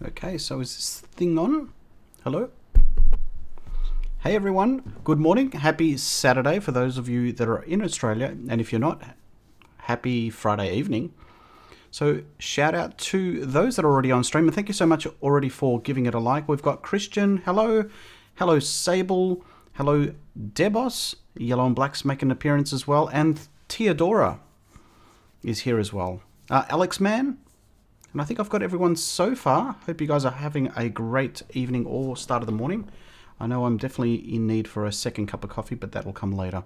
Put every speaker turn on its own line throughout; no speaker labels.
Okay, so is this thing on? Hello? Hey everyone, good morning. Happy Saturday for those of you that are in Australia, and if you're not, happy Friday evening. So shout out to those that are already on stream, and thank you so much already for giving it a like. We've got Christian, hello. Hello Sable, hello Debos, Yellow and Black's making an appearance as well, and Theodora is here as well. Alex Man, and I think I've got everyone so far. Hope you guys are having a great evening or start of the morning. I know I'm definitely in need for a second cup of coffee, but that will come later.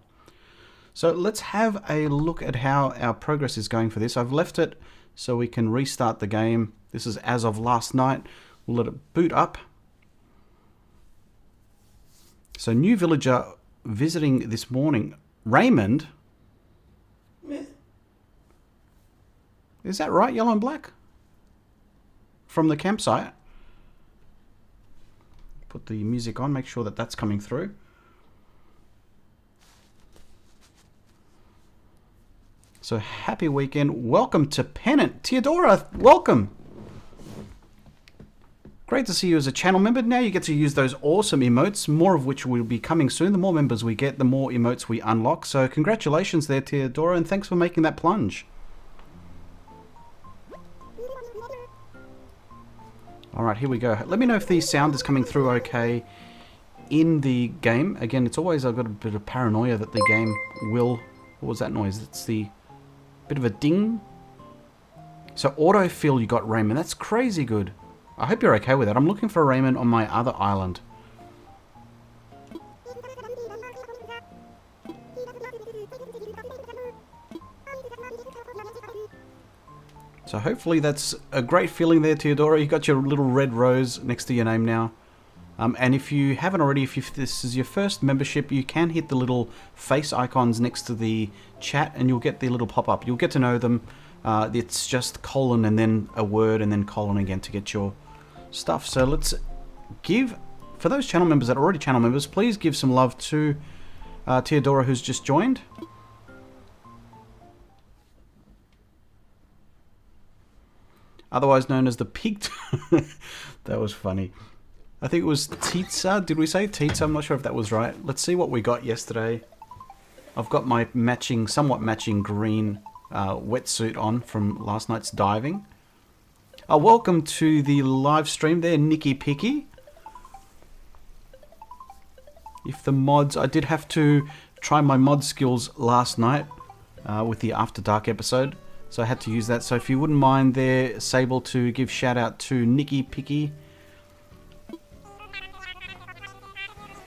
So let's have a look at how our progress is going for this. I've left it so we can restart the game. This is as of last night. We'll let it boot up. So new villager visiting this morning. Raymond? Is that right, Yellow and Black? From the campsite. Put the music on, make sure that that's coming through. So happy weekend. Welcome to Pennant. Theodora, welcome. Great to see you as a channel member. Now you get to use those awesome emotes, more of which will be coming soon. The more members we get, the more emotes we unlock. So congratulations there, Theodora, and thanks for making that plunge. Alright, here we go. Let me know if the sound is coming through okay in the game. Again, it's always, I've got a bit of paranoia that the game will... What was that noise? It's the bit of a ding. So autofill you got, Raymond. That's crazy good. I hope you're okay with that. I'm looking for Raymond on my other island. So hopefully that's a great feeling there, Theodora. You got your little red rose next to your name now. And if you haven't already, if this is your first membership, you can hit the little face icons next to the chat and you'll get the little pop-up. You'll get to know them. It's just colon and then a word and then colon again to get your stuff. So let's give, for those channel members that are already channel members, please give some love to Theodora who's just joined. Otherwise known as the pig. That was funny. I think it was Titsa. Did we say Titsa? I'm not sure if that was right. Let's see what we got yesterday. I've got my matching, somewhat matching green wetsuit on from last night's diving. Welcome to the live stream there, Nicky Picky. If the mods, I did have to try my mod skills last night with the After Dark episode. So I had to use that. So if you wouldn't mind there, Sable, to give shout out to Nicky Picky.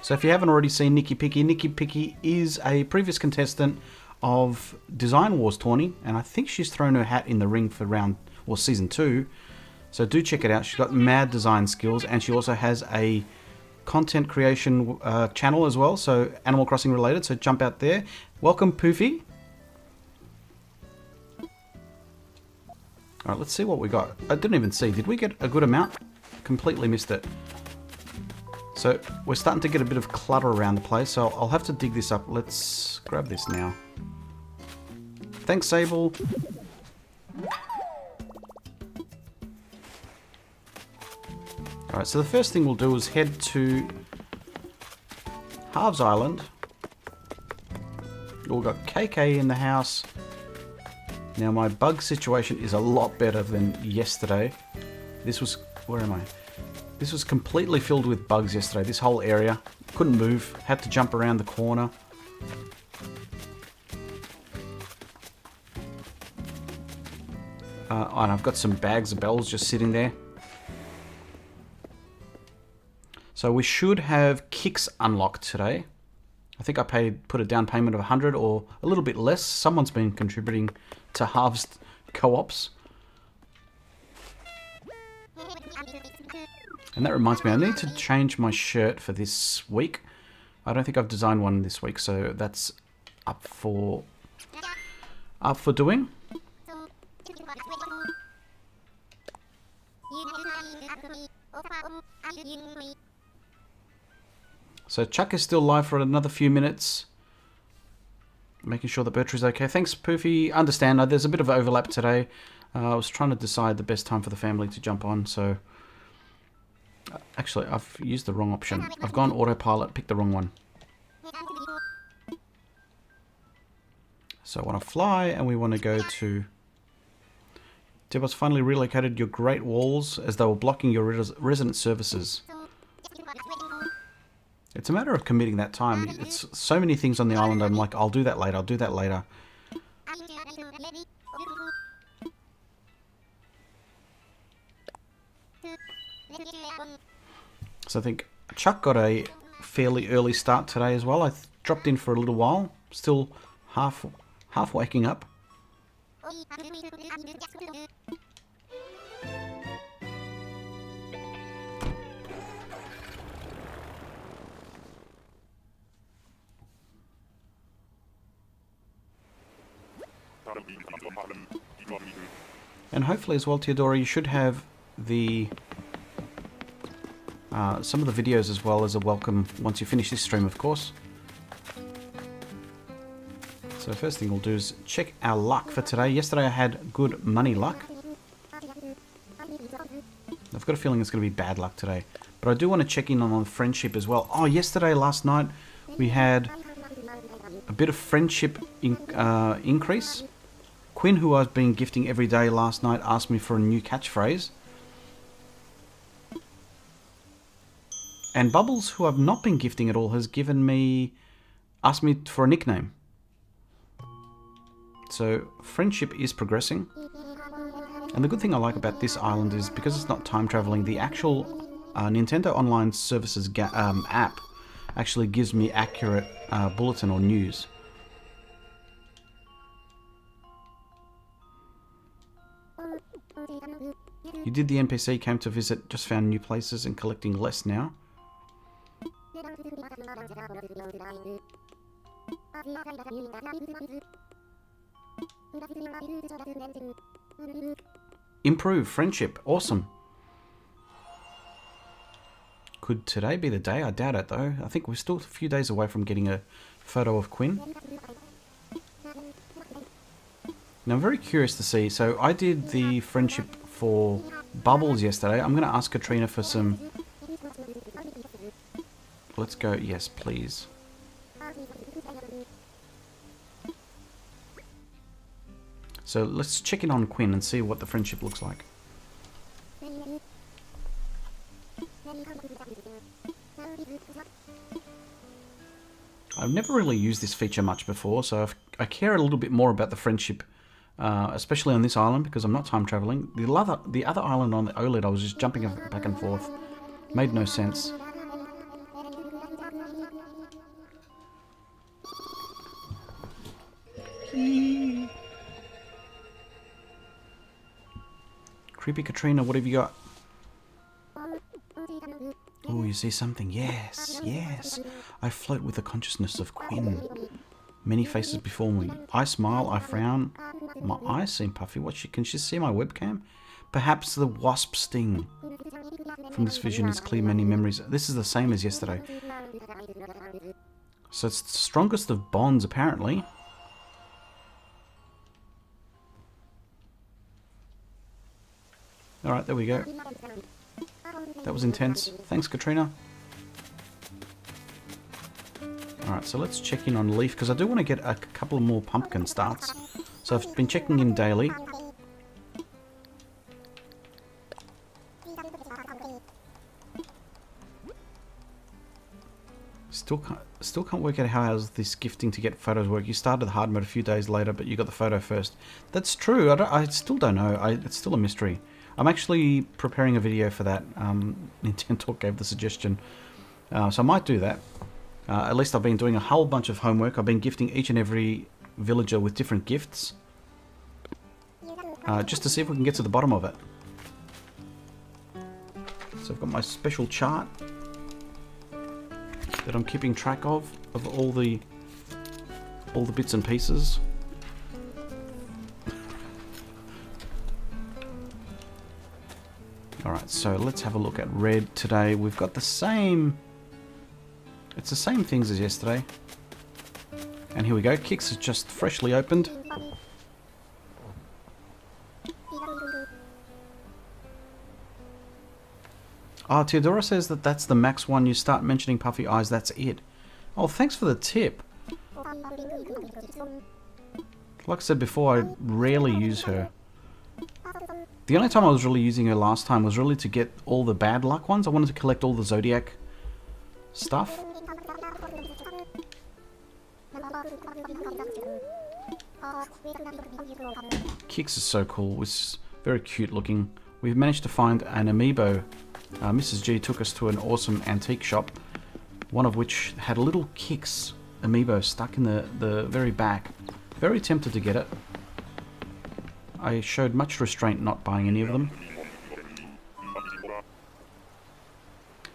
So if you haven't already seen Nicky Picky is a previous contestant of Design Wars tourney, and I think she's thrown her hat in the ring for season 2. So do check it out. She's got mad design skills, and she also has a content creation channel as well, so Animal Crossing related. So jump out there. Welcome, Poofy. Alright, let's see what we got. I didn't even see. Did we get a good amount? Completely missed it. So we're starting to get a bit of clutter around the place, so I'll have to dig this up. Let's grab this now. Thanks, Sable. Alright, so the first thing we'll do is head to Halves Island. We've got KK in the house. Now my bug situation is a lot better than yesterday. This was, where am I? This was completely filled with bugs yesterday. This whole area. Couldn't move. Had to jump around the corner. And I've got some bags of bells just sitting there. So we should have kicks unlocked today. I think I put a down payment of 100 or a little bit less. Someone's been contributing to Halves co-ops. And that reminds me, I need to change my shirt for this week. I don't think I've designed one this week, so that's up for doing. So Chuck is still live for another few minutes. Making sure that Bertrand's okay. Thanks, Poofy. Understand, there's a bit of overlap today. I was trying to decide the best time for the family to jump on, so Actually, I've used the wrong option. I've gone autopilot, picked the wrong one. So I want to fly, and we want to go to... Debos finally relocated your Great Walls as they were blocking your resident services. It's a matter of committing that time. It's so many things on the island. I'm like, I'll do that later. I'll do that later. So I think Chuck got a fairly early start today as well. I dropped in for a little while. Still half waking up. And hopefully as well, Theodora, you should have the some of the videos as well as a welcome once you finish this stream, of course. So first thing we'll do is check our luck for today. Yesterday I had good money luck. I've got a feeling it's going to be bad luck today. But I do want to check in on friendship as well. Oh, last night, we had a bit of friendship increase. Quinn, who I've been gifting every day last night, asked me for a new catchphrase. And Bubbles, who I've not been gifting at all, has asked me for a nickname. So friendship is progressing. And the good thing I like about this island is because it's not time traveling, the actual Nintendo Online Services app actually gives me accurate bulletin or news. You did the NPC, came to visit, just found new places and collecting less now. Improve friendship. Awesome. Could today be the day? I doubt it though. I think we're still a few days away from getting a photo of Quinn. Now I'm very curious to see. So I did the friendship for Bubbles yesterday. I'm going to ask Katrina for some... Let's go. Yes, please. So let's check in on Quinn and see what the friendship looks like. I've never really used this feature much before, so I care a little bit more about the friendship, especially on this island because I'm not time traveling. The other island on the OLED, I was just jumping back and forth. Made no sense. Creepy Katrina, what have you got? Oh, you see something? Yes, yes. I float with the consciousness of Quinn. Many faces before me. I smile, I frown. My eyes seem puffy. Can she see my webcam? Perhaps the wasp sting. From this vision is clear many memories. This is the same as yesterday. So it's the strongest of bonds, apparently. Alright, there we go. That was intense. Thanks, Katrina. Alright, so let's check in on Leaf, because I do want to get a couple more pumpkin starts. So I've been checking in daily. Still can't work out how this gifting to get photos work. You started the hard mode a few days later, but you got the photo first. That's true. I still don't know. It's still a mystery. I'm actually preparing a video for that. Nintendo gave the suggestion. So I might do that. At least I've been doing a whole bunch of homework. I've been gifting each and every villager with different gifts. Just to see if we can get to the bottom of it. So I've got my special chart that I'm keeping track of all the bits and pieces. Alright, so let's have a look at red today. We've got the same... It's the same things as yesterday. And here we go. Kix is just freshly opened. Oh, Theodora says that that's the max one. You start mentioning puffy eyes, that's it. Oh, thanks for the tip. Like I said before, I rarely use her. The only time I was really using her last time was really to get all the bad luck ones. I wanted to collect all the Zodiac stuff. Kix is so cool. It's very cute looking. We've managed to find an amiibo. Mrs. G took us to an awesome antique shop, one of which had a little Kix amiibo stuck in the very back. Very tempted to get it. I showed much restraint not buying any of them.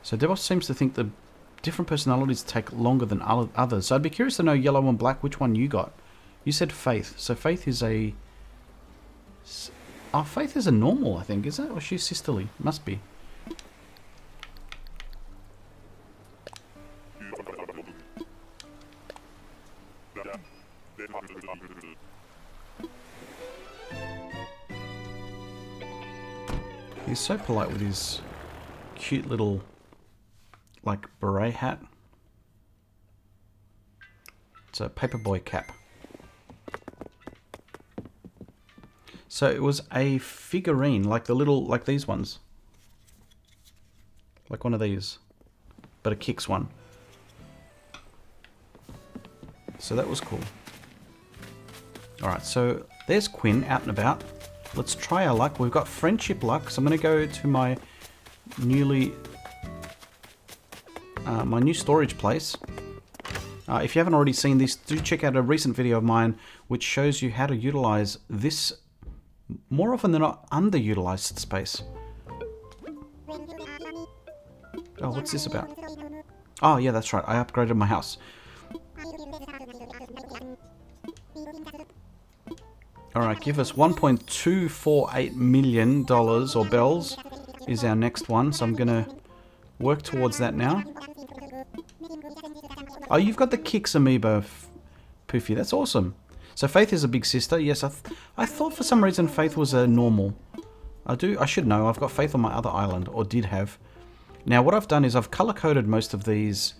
So Devos seems to think the different personalities take longer than others. So I'd be curious to know, yellow and black, which one you got. You said Faith. So Faith is a... Oh, Faith is a normal, I think, is it? Or she's sisterly? Must be. He's so polite with his cute little, like, beret hat. It's a paperboy cap. So it was a figurine, like the little, like these ones. Like one of these. But a Kix one. So that was cool. Alright, so there's Quinn out and about. Let's try our luck. We've got friendship luck, so I'm going to go to my newly... my new storage place. If you haven't already seen this, do check out a recent video of mine which shows you how to utilize this more often than not underutilized space. Oh, what's this about? Oh, yeah, that's right. I upgraded my house. Alright, give us $1.248 million, or bells, is our next one. So I'm going to work towards that now. Oh, you've got the Kix amiibo, Poofy. That's awesome. So Faith is a big sister. Yes, I thought for some reason Faith was a normal. I should know. I've got Faith on my other island, or did have. Now what I've done is I've color-coded most of these.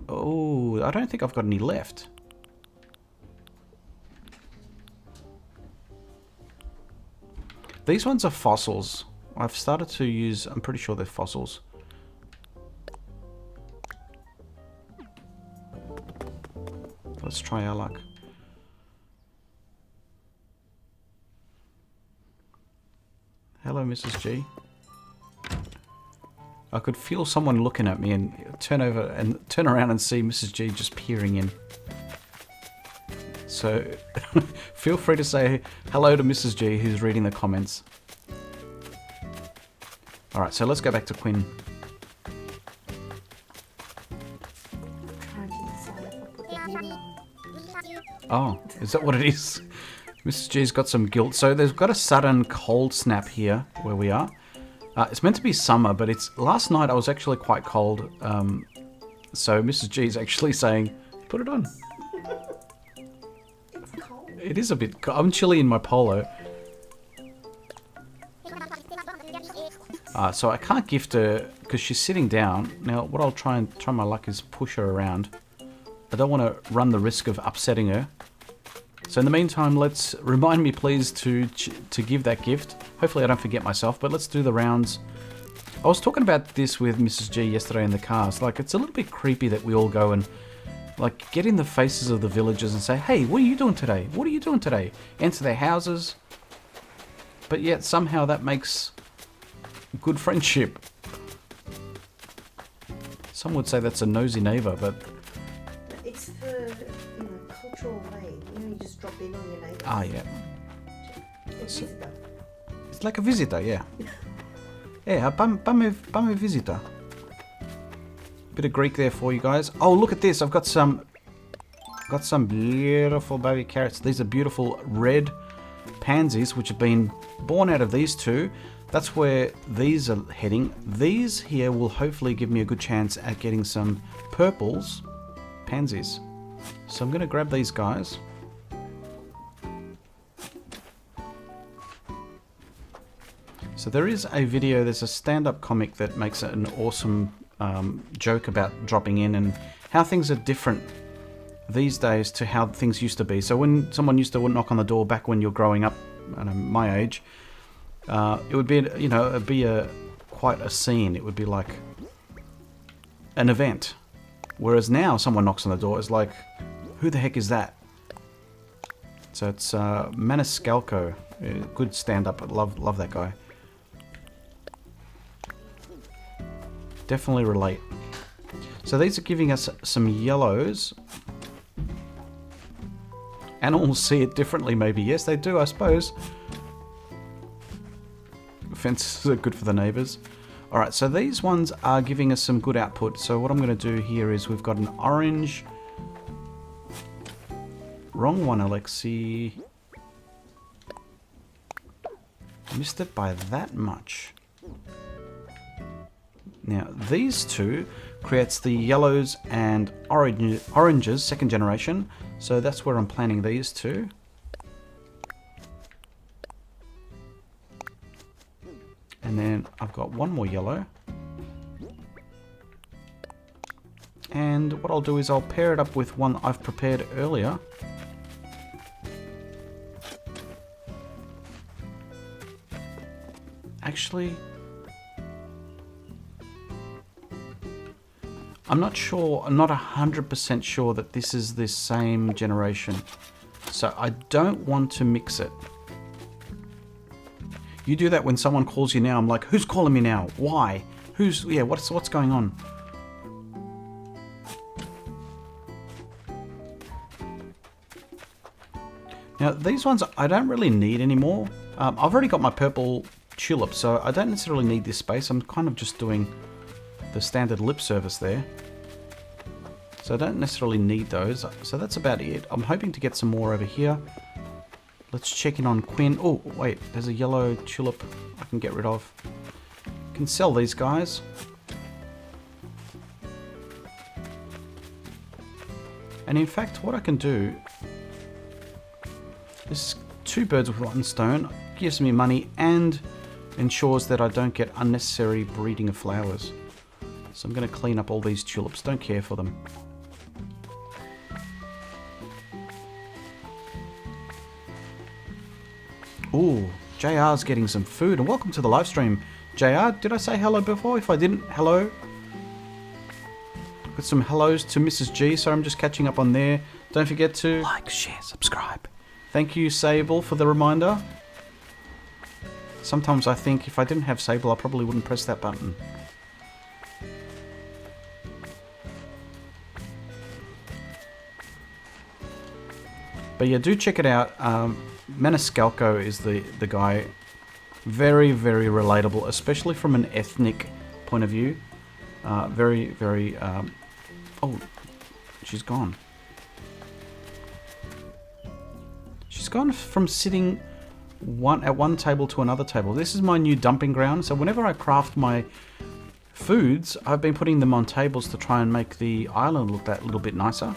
Oh, I don't think I've got any left. These ones are fossils. I've started to use, I'm pretty sure they're fossils. Let's try our luck. Hello, Mrs. G. I could feel someone looking at me and turn around and see Mrs. G just peering in. So feel free to say hello to Mrs. G who's reading the comments. Alright, so let's go back to Quinn. Oh, is that what it is? Mrs. G's got some guilt. So there's got a sudden cold snap here where we are. It's meant to be summer, but it's last night I was actually quite cold. So Mrs. G's actually saying, put it on. It is a bit cold. I'm chilly in my polo. So I can't gift her because she's sitting down. Now what I'll try my luck is push her around. I don't want to run the risk of upsetting her. So in the meantime, let's remind me please to give that gift. Hopefully I don't forget myself, but let's do the rounds. I was talking about this with Mrs. G yesterday in the car. It's like, it's a little bit creepy that we all go and like get in the faces of the villagers and say, hey, what are you doing today? What are you doing today? Enter their houses. But yet somehow that makes good friendship. Some would say that's a nosy neighbor, but...
It's the cultural way. You just drop in on your neighbours.
Ah, yeah.
It's visitor.
It's like a visitor, yeah. Yeah, bum visitor. Bit of Greek there for you guys. Oh, look at this. I've got some beautiful baby carrots. These are beautiful red pansies, which have been born out of these two. That's where these are heading. These here will hopefully give me a good chance at getting some purples pansies. So I'm going to grab these guys. So So there is a video, there's a stand-up comic that makes an awesome joke about dropping in and how things are different these days to how things used to be. So when someone used to knock on the door back when you're growing up, I don't know, my age, it would be, you know, it'd be quite a scene. It would be like an event. Whereas now someone knocks on the door, it's like, who the heck is that? So it's Maniscalco, good stand-up. Love that guy. Definitely relate. So these are giving us some yellows. Animals see it differently, maybe. Yes, they do, I suppose. Fences are good for the neighbours. Alright, so these ones are giving us some good output. So what I'm going to do here is we've got an orange. Wrong one, Alexi. Missed it by that much. Now, these two creates the yellows and oranges, second generation. So that's where I'm planting these two. And then I've got one more yellow. And what I'll do is I'll pair it up with one I've prepared earlier. Actually, I'm not sure, I'm not 100% sure that this is the same generation. So I don't want to mix it. You do that when someone calls you now. I'm like, who's calling me now? Why? What's going on? Now, these ones I don't really need anymore. I've already got my purple tulip, so I don't necessarily need this space. I'm kind of just doing the standard lip service there. So I don't necessarily need those. So that's about it. I'm hoping to get some more over here. Let's check in on Quinn. Oh, wait, there's a yellow tulip I can get rid of. Can sell these guys. And in fact, what I can do is two birds with one stone. Gives me money and ensures that I don't get unnecessary breeding of flowers. So I'm going to clean up all these tulips. Don't care for them. Ooh, JR's getting some food. And welcome to the live stream. JR, did I say hello before? If I didn't, hello. Got some hellos to Mrs. G, so I'm just catching up on there. Don't forget to like, share, subscribe. Thank you, Sable, for the reminder. Sometimes I think if I didn't have Sable, I probably wouldn't press that button. But yeah, do check it out. Maniscalco is the guy. Very, very relatable, especially from an ethnic point of view. Very, very... oh, she's gone. She's gone from sitting at one table to another table. This is my new dumping ground. So whenever I craft my foods, I've been putting them on tables to try and make the island look that little bit nicer.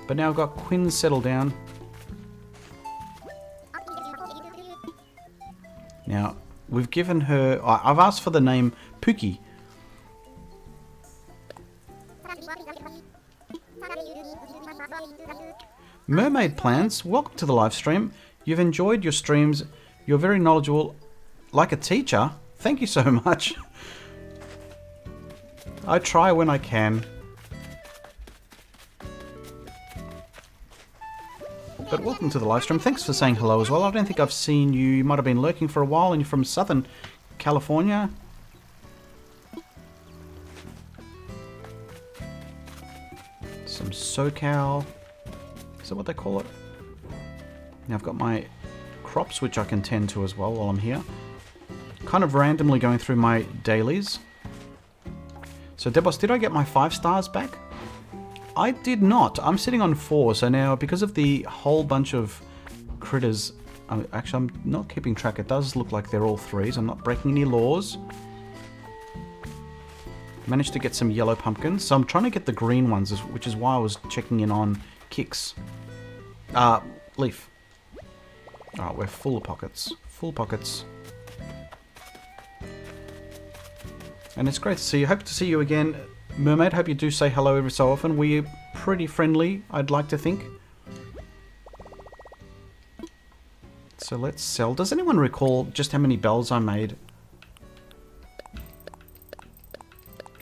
But now I've got Quinn settled down. Now, we've given her... I've asked for the name Pookie. Mermaid Plants, welcome to the live stream. You've enjoyed your streams. You're very knowledgeable. Like a teacher. Thank you so much. I try when I can. But welcome to the live stream. Thanks for saying hello as well. I don't think I've seen you. You might have been lurking for a while and you're from Southern California. Some SoCal. Is that what they call it? Now I've got my crops, which I can tend to as well while I'm here. Kind of randomly going through my dailies. So Debos, did I get my 5 stars back? I did not. I'm sitting on 4, so now because of the whole bunch of critters, actually I'm not keeping track. It does look like they're all 3s. I'm not breaking any laws. Managed to get some yellow pumpkins, so I'm trying to get the green ones, which is why I was checking in on Kicks. Leaf. Alright, we're full of pockets. Full pockets. And it's great to see you. Hope to see you again, Mermaid. Hope you do say hello every so often. We're pretty friendly, I'd like to think. So let's sell. Does anyone recall just how many bells I made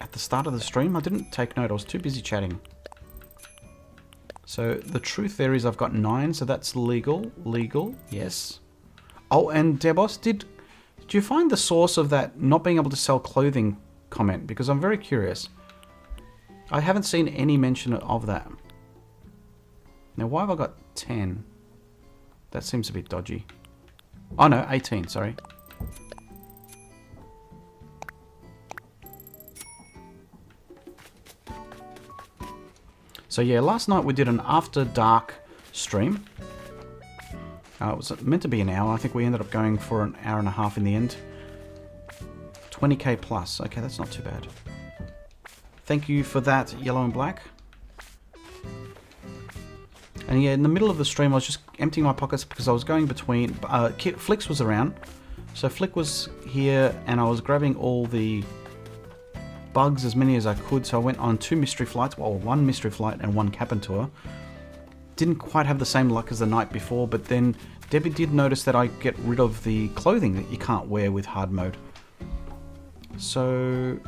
at the start of the stream? I didn't take note. I was too busy chatting. So the truth there is I've got 9, so that's legal. Legal, yes. Oh, and Debos, did you find the source of that not being able to sell clothing comment? Because I'm very curious. I haven't seen any mention of that. Now, why have I got 10? That seems a bit dodgy. Oh no, 18, sorry. So yeah, last night we did an after dark stream. It was meant to be an hour. I think we ended up going for an hour and a half in the end. 20k plus. Okay, that's not too bad. Thank you for that, Yellow and Black. And yeah, in the middle of the stream, I was just emptying my pockets because I was going between... Flicks was around. So Flick was here, and I was grabbing all the bugs, as many as I could. So I went on 2 mystery flights. Well, 1 mystery flight and 1 cabin tour. Didn't quite have the same luck as the night before, but then Debbie did notice that I get rid of the clothing that you can't wear with hard mode. So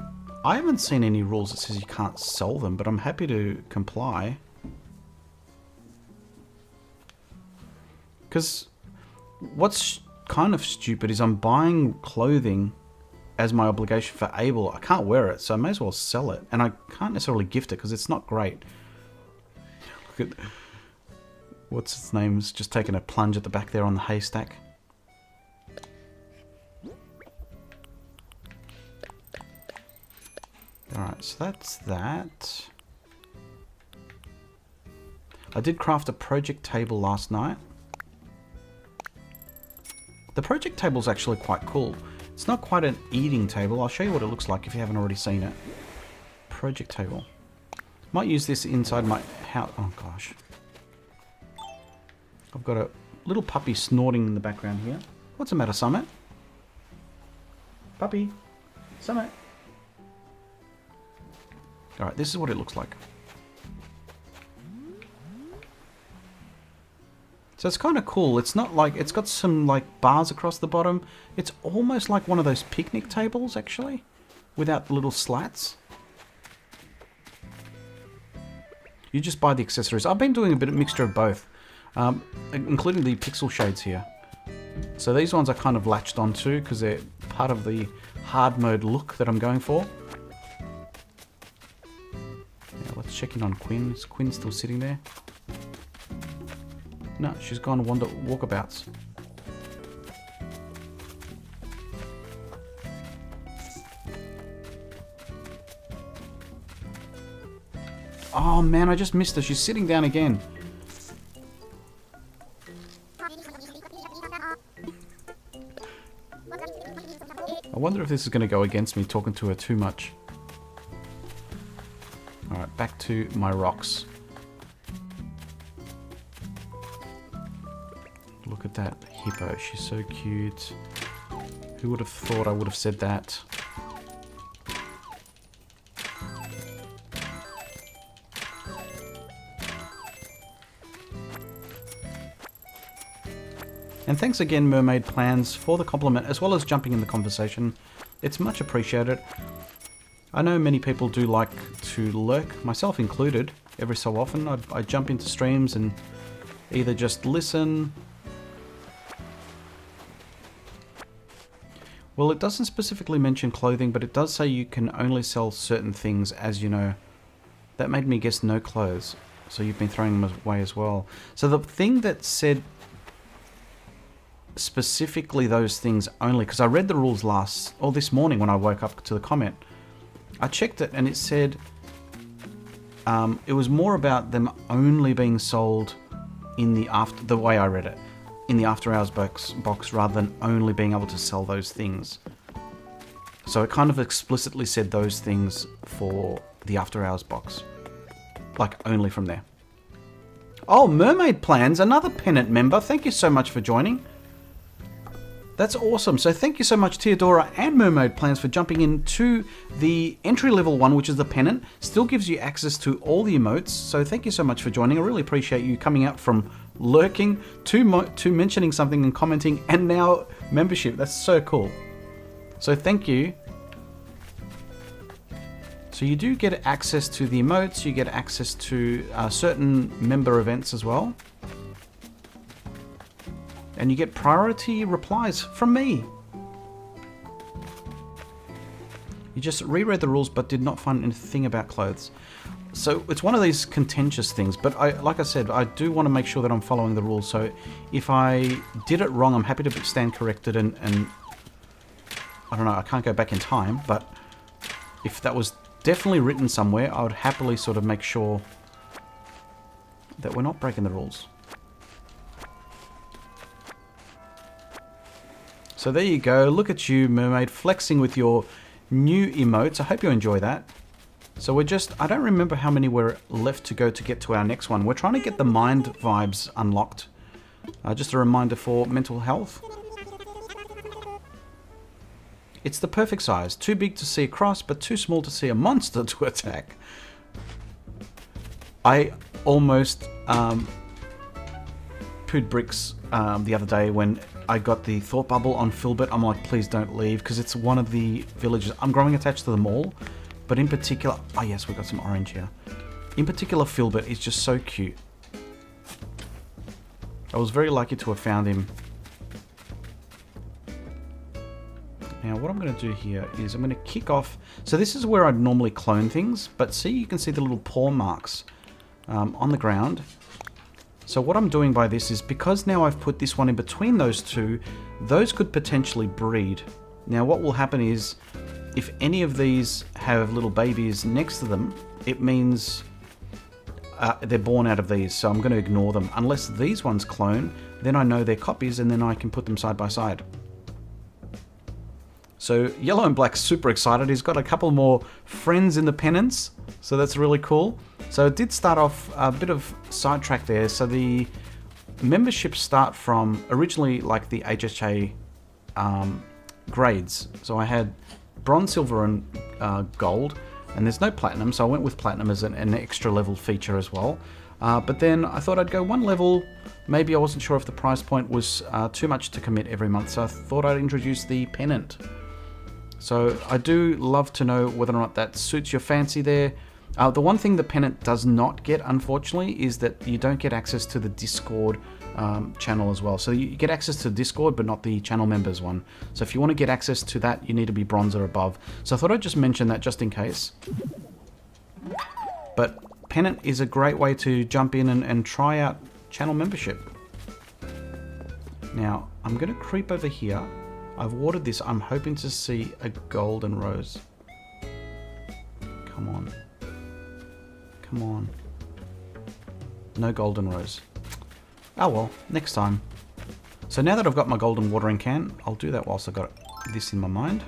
I haven't seen any rules that says you can't sell them, but I'm happy to comply. Because what's kind of stupid is I'm buying clothing as my obligation for Able. I can't wear it, so I may as well sell it. And I can't necessarily gift it because it's not great. Look at... What's its name's just taking a plunge at the back there on the haystack. Alright, so that's that. I did craft a project table last night. The project table's actually quite cool. It's not quite an eating table. I'll show you what it looks like if you haven't already seen it. Project table. Might use this inside my house. Oh gosh. I've got a little puppy snorting in the background here. What's the matter, Summit? Puppy. Summit. Alright, this is what it looks like. So it's kind of cool. It's not like... It's got some like bars across the bottom. It's almost like one of those picnic tables, actually. Without the little slats. You just buy the accessories. I've been doing a bit of mixture of both. Including the pixel shades here. So these ones I kind of latched onto because they're part of the hard mode look that I'm going for. Yeah, let's check in on Quinn. Is Quinn still sitting there? No, she's gone walkabouts. Oh man, I just missed her. She's sitting down again. I wonder if this is going to go against me talking to her too much. Alright, back to my rocks. Look at that hippo. She's so cute. Who would have thought I would have said that? And thanks again, Mermaid Plans, for the compliment, as well as jumping in the conversation. It's much appreciated. I know many people do like to lurk, myself included, every so often. I jump into streams and either just listen. Well, it doesn't specifically mention clothing, but it does say you can only sell certain things, as you know. That made me guess no clothes, so you've been throwing them away as well. So the thing that said specifically those things only, because I read the rules this morning when I woke up to the comment. I checked it and it said it was more about them only being sold in the way I read it, in the after hours box rather than only being able to sell those things. So it kind of explicitly said those things for the after hours box, like only from there. Oh, Mermaid Plans, another pennant member. Thank you so much for joining. That's awesome. So thank you so much, Theodora and Mermaid Plans, for jumping into the entry-level one, which is the pennant. Still gives you access to all the emotes. So thank you so much for joining. I really appreciate you coming out from lurking to mentioning something and commenting, and now membership. That's so cool. So thank you. So you do get access to the emotes. You get access to certain member events as well. And you get priority replies from me. You just reread the rules but did not find anything about clothes. So it's one of these contentious things, but like I said, I do want to make sure that I'm following the rules. So if I did it wrong, I'm happy to stand corrected, and I don't know, I can't go back in time, but if that was definitely written somewhere, I would happily sort of make sure that we're not breaking the rules. So there you go. Look at you, Mermaid, flexing with your new emotes. I hope you enjoy that. So we're just, I don't remember how many we're left to go to get to our next one. We're trying to get the mind vibes unlocked. Just a reminder for mental health. It's the perfect size. Too big to see across, but too small to see a monster to attack. I almost pooed bricks the other day when I got the thought bubble on Filbert. I'm like, please don't leave, because it's one of the villages. I'm growing attached to them all, but in particular, oh yes, we've got some orange here. In particular, Filbert is just so cute. I was very lucky to have found him. Now what I'm going to do here is I'm going to kick off. So this is where I'd normally clone things, but see, you can see the little paw marks on the ground. So what I'm doing by this is, because now I've put this one in between those two, those could potentially breed. Now what will happen is, if any of these have little babies next to them, it means they're born out of these, so I'm going to ignore them. Unless these ones clone, then I know they're copies, and then I can put them side by side. So Yellow and Black's super excited. He's got a couple more friends in the pennants, so that's really cool. So it did start off a bit of sidetrack there. So the memberships start from originally like the HHA grades. So I had bronze, silver, and gold, and there's no platinum, so I went with platinum as an extra level feature as well. But then I thought I'd go one level. Maybe I wasn't sure if the price point was too much to commit every month, so I thought I'd introduce the pennant. So I do love to know whether or not that suits your fancy there. The one thing the pennant does not get, unfortunately, is that you don't get access to the Discord channel as well. So you get access to Discord, but not the channel members one. So if you want to get access to that, you need to be bronze or above. So I thought I'd just mention that just in case. But pennant is a great way to jump in and try out channel membership. Now, I'm going to creep over here. I've watered this. I'm hoping to see a golden rose. Come on. Come on. No golden rose. Oh well, next time. So now that I've got my golden watering can, I'll do that whilst I've got this in my mind.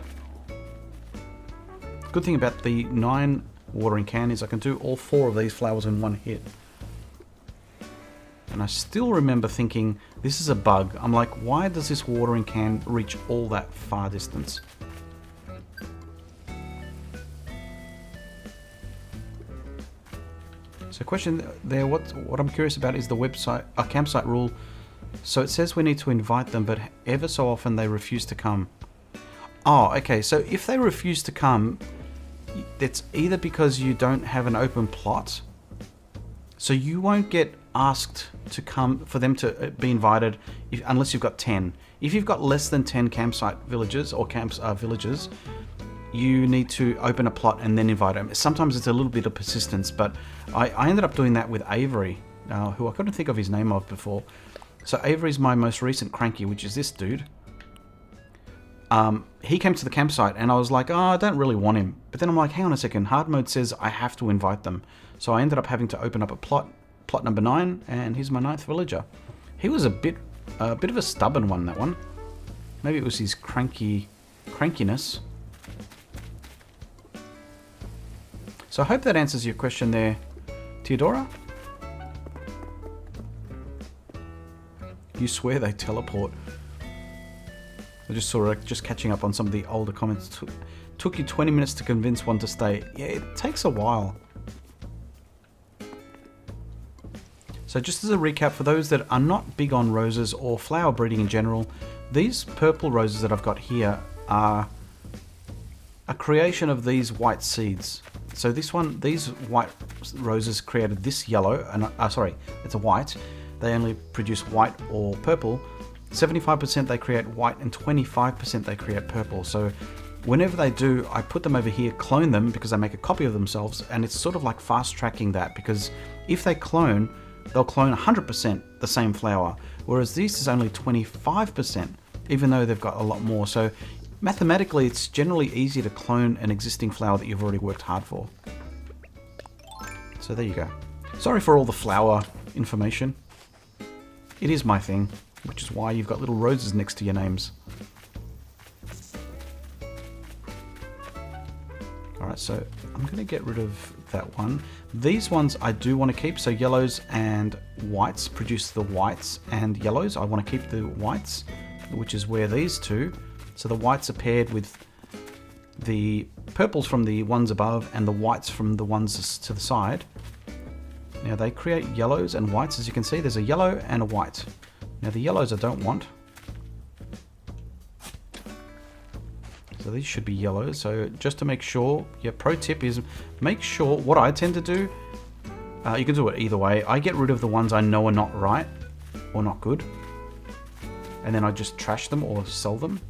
Good thing about the 9 watering can is I can do all 4 of these flowers in one hit. And I still remember thinking, this is a bug. I'm like, why does this watering can reach all that far distance? So question there, what I'm curious about is the website, campsite rule. So it says we need to invite them, but ever so often they refuse to come. Oh, okay, so if they refuse to come, it's either because you don't have an open plot, so you won't get asked to come, for them to be invited unless you've got 10. If you've got less than 10 campsite villages or villages, you need to open a plot and then invite them. Sometimes it's a little bit of persistence, but I ended up doing that with Avery, who I couldn't think of his name of before. So Avery's my most recent cranky, which is this dude. He came to the campsite and I was like, oh, I don't really want him. But then I'm like, hang on a second, hard mode says I have to invite them. So I ended up having to open up a plot number 9, and he's my 9th villager. He was a bit of a stubborn one, that one. Maybe it was his crankiness. So I hope that answers your question there, Theodora. You swear they teleport. I just saw it, just catching up on some of the older comments. Took you 20 minutes to convince one to stay. Yeah, it takes a while. So just as a recap, for those that are not big on roses or flower breeding in general, these purple roses that I've got here are a creation of these white seeds. So these white roses created this yellow, and sorry, it's a white. They only produce white or purple. 75% they create white and 25% they create purple. So whenever they do, I put them over here, clone them because they make a copy of themselves, and it's sort of like fast tracking that, because if they clone, they'll clone 100% the same flower, whereas this is only 25%, even though they've got a lot more. So mathematically, it's generally easier to clone an existing flower that you've already worked hard for. So there you go. Sorry for all the flower information. It is my thing, which is why you've got little roses next to your names. Alright, so I'm going to get rid of that one. These ones I do want to keep, so yellows and whites produce the whites and yellows. I want to keep the whites, which is where these two. So the whites are paired with the purples from the ones above and the whites from the ones to the side. Now they create yellows and whites. As you can see, there's a yellow and a white. Now the yellows I don't want. So these should be yellows. So just to make sure, your pro tip is make sure, what I tend to do, you can do it either way. I get rid of the ones I know are not right or not good. And then I just trash them or sell them.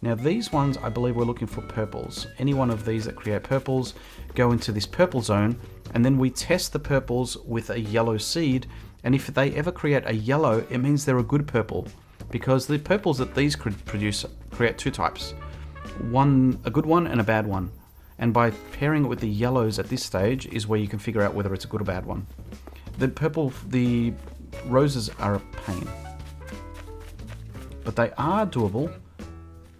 Now these ones, I believe we're looking for purples. Any one of these that create purples go into this purple zone, and then we test the purples with a yellow seed, and if they ever create a yellow, it means they're a good purple, because the purples that these produce create two types. A good one and a bad one. And by pairing it with the yellows at this stage is where you can figure out whether it's a good or bad one. The roses are a pain, but they are doable.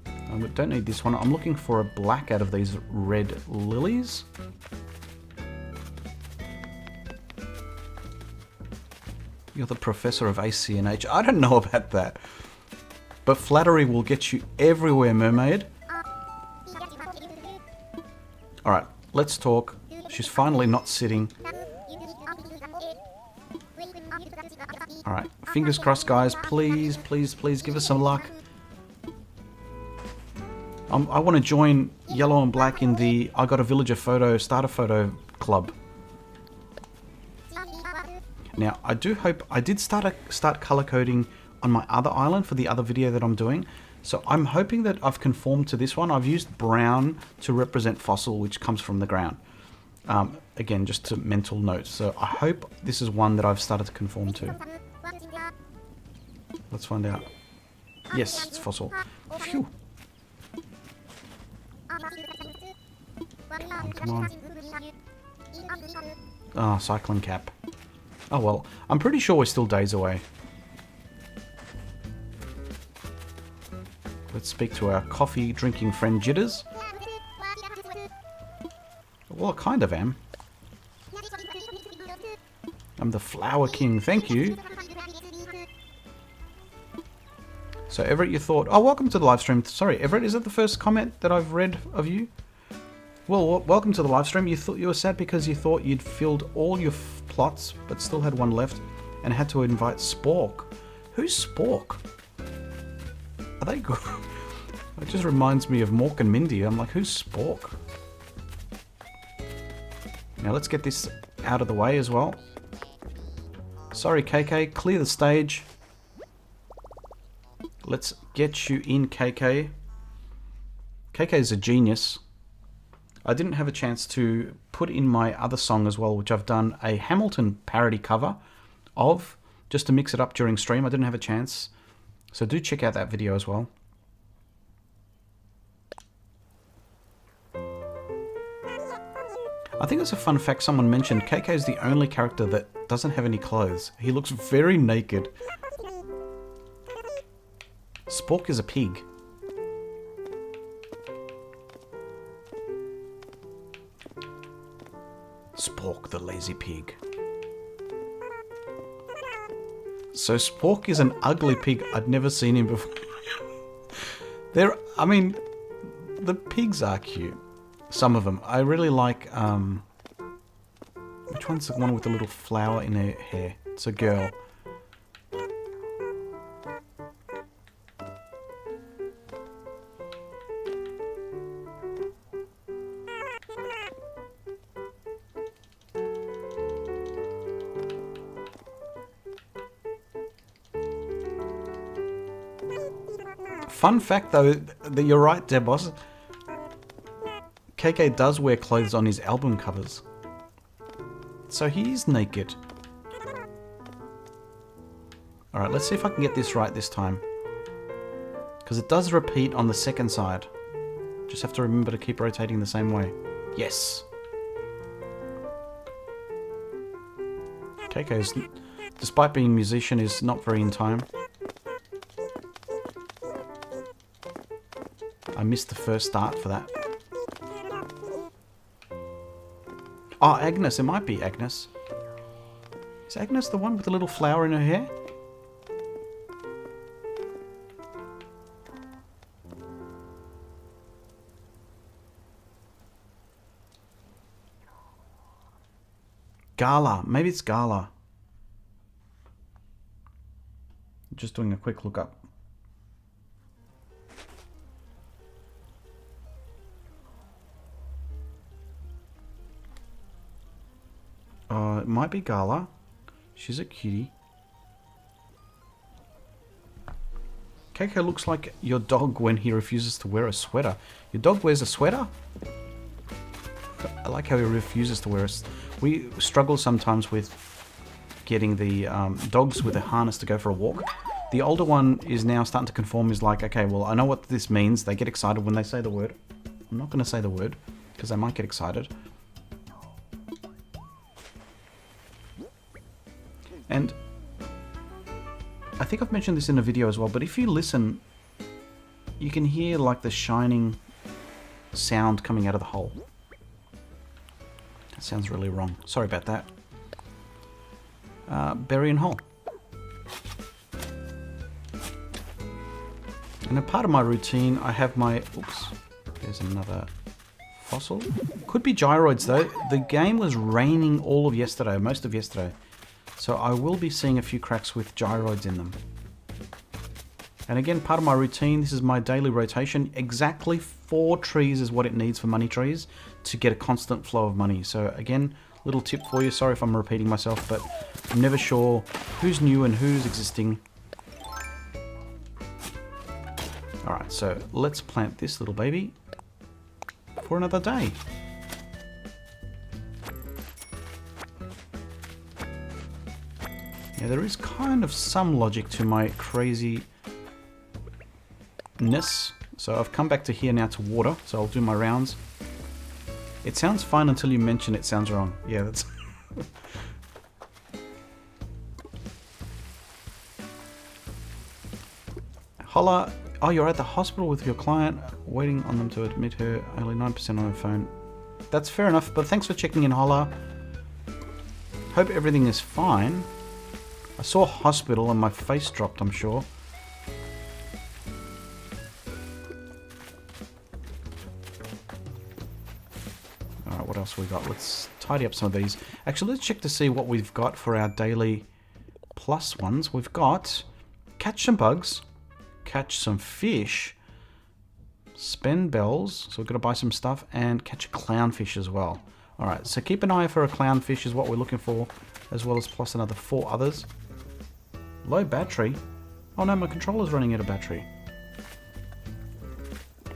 I don't need this one. I'm looking for a black out of these red lilies. You're the professor of ACNH. I don't know about that. But flattery will get you everywhere, mermaid. Alright, let's talk. She's finally not sitting. Alright, fingers crossed, guys. Please, please, please give us some luck. I want to join yellow and black in the I Got a Villager photo, starter photo club. Now, I do hope, I did start color coding on my other island for the other video that I'm doing. So I'm hoping that I've conformed to this one. I've used brown to represent fossil, which comes from the ground. Again, just to mental notes. So I hope this is one that I've started to conform to. Let's find out. Yes, it's fossil. Phew. Oh, come on. Oh, cyclone cap. Oh well, I'm pretty sure we're still days away. Let's speak to our coffee drinking friend Jitters. Well, I kind of am. I'm the flower king, thank you. So Everett, you thought, oh, welcome to the live stream. Sorry, Everett, is that the first comment that I've read of you? Well, welcome to the live stream. You thought you were sad because you thought you'd filled all your plots, but still had one left, and had to invite Spork. Who's Spork? Are they good? It just reminds me of Mork and Mindy. I'm like, who's Spork? Now let's get this out of the way as well. Sorry, KK, clear the stage. Let's get you in, KK. KK is a genius. I didn't have a chance to put in my other song as well, which I've done a Hamilton parody cover of, just to mix it up during stream. I didn't have a chance. So do check out that video as well. I think it's a fun fact someone mentioned. KK is the only character that doesn't have any clothes. He looks very naked. Spork is a pig. Spork the lazy pig. So Spork is an ugly pig. I'd never seen him before. I mean, the pigs are cute. Some of them. I really like, which one's the one with the little flower in her hair? It's a girl. Fun fact, though, that you're right, Debos. KK does wear clothes on his album covers. So he's naked. Alright, let's see if I can get this right this time. Because it does repeat on the second side. Just have to remember to keep rotating the same way. Yes! KK's, despite being a musician, is not very in time. I missed the first start for that. Oh, Agnes. It might be Agnes. Is Agnes the one with the little flower in her hair? Gala. Maybe it's Gala. Just doing a quick look up. It might be Gala. She's a cutie. KK looks like your dog when he refuses to wear a sweater. Your dog wears a sweater? I like how he refuses to wear a... We struggle sometimes with getting the dogs with a harness to go for a walk. The older one is now starting to conform. He's like, okay, well, I know what this means. They get excited when they say the word. I'm not going to say the word because they might get excited. And I think I've mentioned this in a video as well, but if you listen, you can hear like the shining sound coming out of the hole. That sounds really wrong. Sorry about that. Berry and hole. And a part of my routine, I have my... Oops. There's another fossil. Could be gyroids though. The game was raining all of yesterday, most of yesterday. So I will be seeing a few cracks with gyroids in them. And again, part of my routine, this is my daily rotation. Exactly 4 trees is what it needs for money trees to get a constant flow of money. So again, little tip for you. Sorry if I'm repeating myself, but I'm never sure who's new and who's existing. Alright, so let's plant this little baby for another day. Yeah, there is kind of some logic to my craziness. So I've come back to here now to water, so I'll do my rounds. It sounds fine until you mention it sounds wrong. Yeah, that's... Holla. Oh, you're at the hospital with your client, waiting on them to admit her, only 9% on her phone. That's fair enough, but thanks for checking in, Holla. Hope everything is fine. I saw hospital and my face dropped, I'm sure. Alright, what else we got? Let's tidy up some of these. Actually, let's check to see what we've got for our daily plus ones. We've got catch some bugs, catch some fish, spend bells, so we've got to buy some stuff, and catch a clownfish as well. Alright, so keep an eye for a clownfish is what we're looking for, as well as plus another 4 others. Low battery. Oh no, my controller's running out of battery.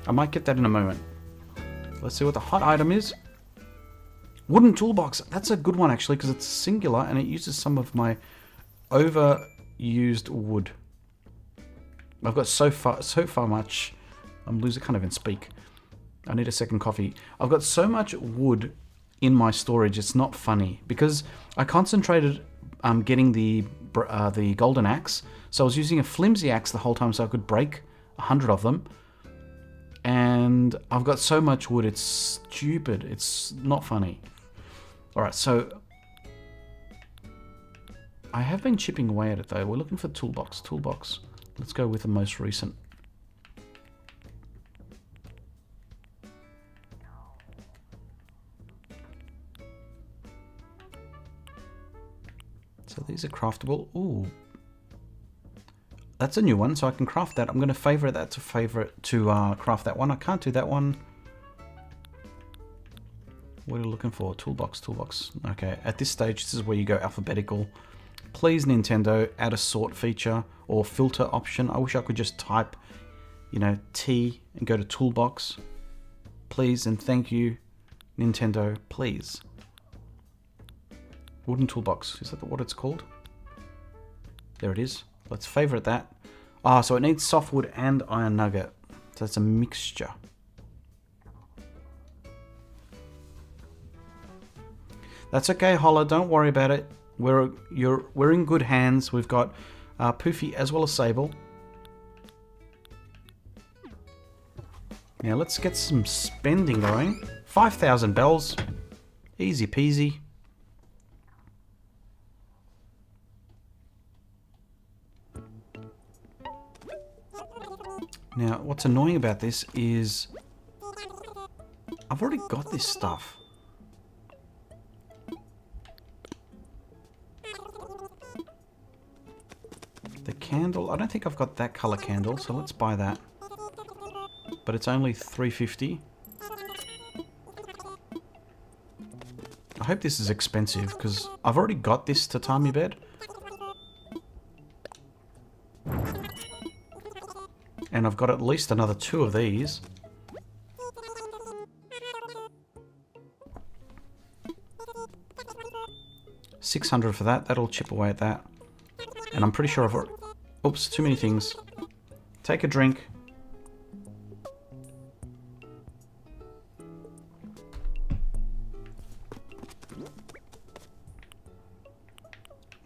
I might get that in a moment. Let's see what the hot item is. Wooden toolbox. That's a good one actually, because it's singular and it uses some of my overused wood. I've got so far much. I'm losing, can't even speak. I need a second coffee. I've got so much wood in my storage. It's not funny because I concentrated getting the golden axe. So I was using a flimsy axe the whole time so I could break 100 of them. And I've got so much wood, it's stupid. It's not funny. Alright, so I have been chipping away at it though. We're looking for toolbox. Let's go with the most recent. So these are craftable. Ooh. That's a new one, so I can craft that. I'm going to favorite that to craft that one. I can't do that one. What are you looking for? Toolbox, toolbox. Okay, at this stage, this is where you go alphabetical. Please, Nintendo, add a sort feature or filter option. I wish I could just type, you know, T and go to toolbox. Please and thank you, Nintendo, please. Wooden toolbox, is that what it's called? There it is. Let's favorite that. Ah, so it needs softwood and iron nugget. So it's a mixture. That's okay, Holla, don't worry about it. We're in good hands. We've got Poofy as well as Sable. Now let's get some spending going. 5,000 bells. Easy peasy. Now, what's annoying about this is I've already got this stuff. The candle, I don't think I've got that color candle, so let's buy that. But it's only $3.50. I hope this is expensive because I've already got this tatami bed. And I've got at least another 2 of these. $600 for that. That'll chip away at that. And I'm pretty sure I've already... Oops, too many things. Take a drink.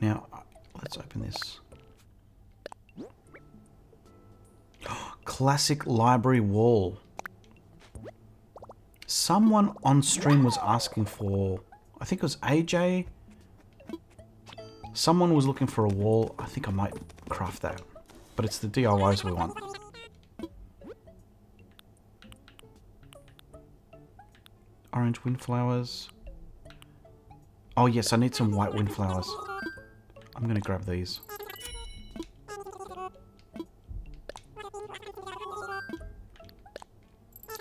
Now, let's open this. Classic library wall. Someone on stream was asking for... I think it was AJ. Someone was looking for a wall. I think I might craft that. But it's the DIYs we want. Orange windflowers. Oh yes, I need some white windflowers. I'm going to grab these.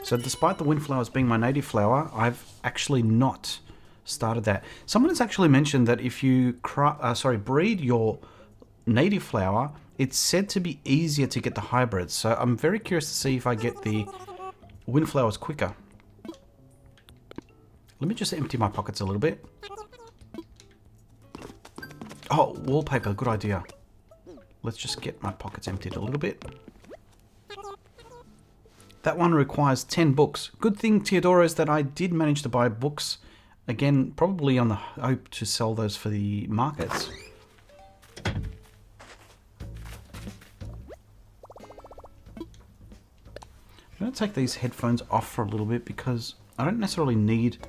So despite the windflowers being my native flower, I've actually not started that. Someone has actually mentioned that if you breed your native flower, it's said to be easier to get the hybrids. So I'm very curious to see if I get the windflowers quicker. Let me just empty my pockets a little bit. Oh, wallpaper, good idea. Let's just get my pockets emptied a little bit. That one requires 10 books. Good thing, Teodoros, that I did manage to buy books. Again, probably on the hope to sell those for the markets. I'm going to take these headphones off for a little bit because I don't necessarily need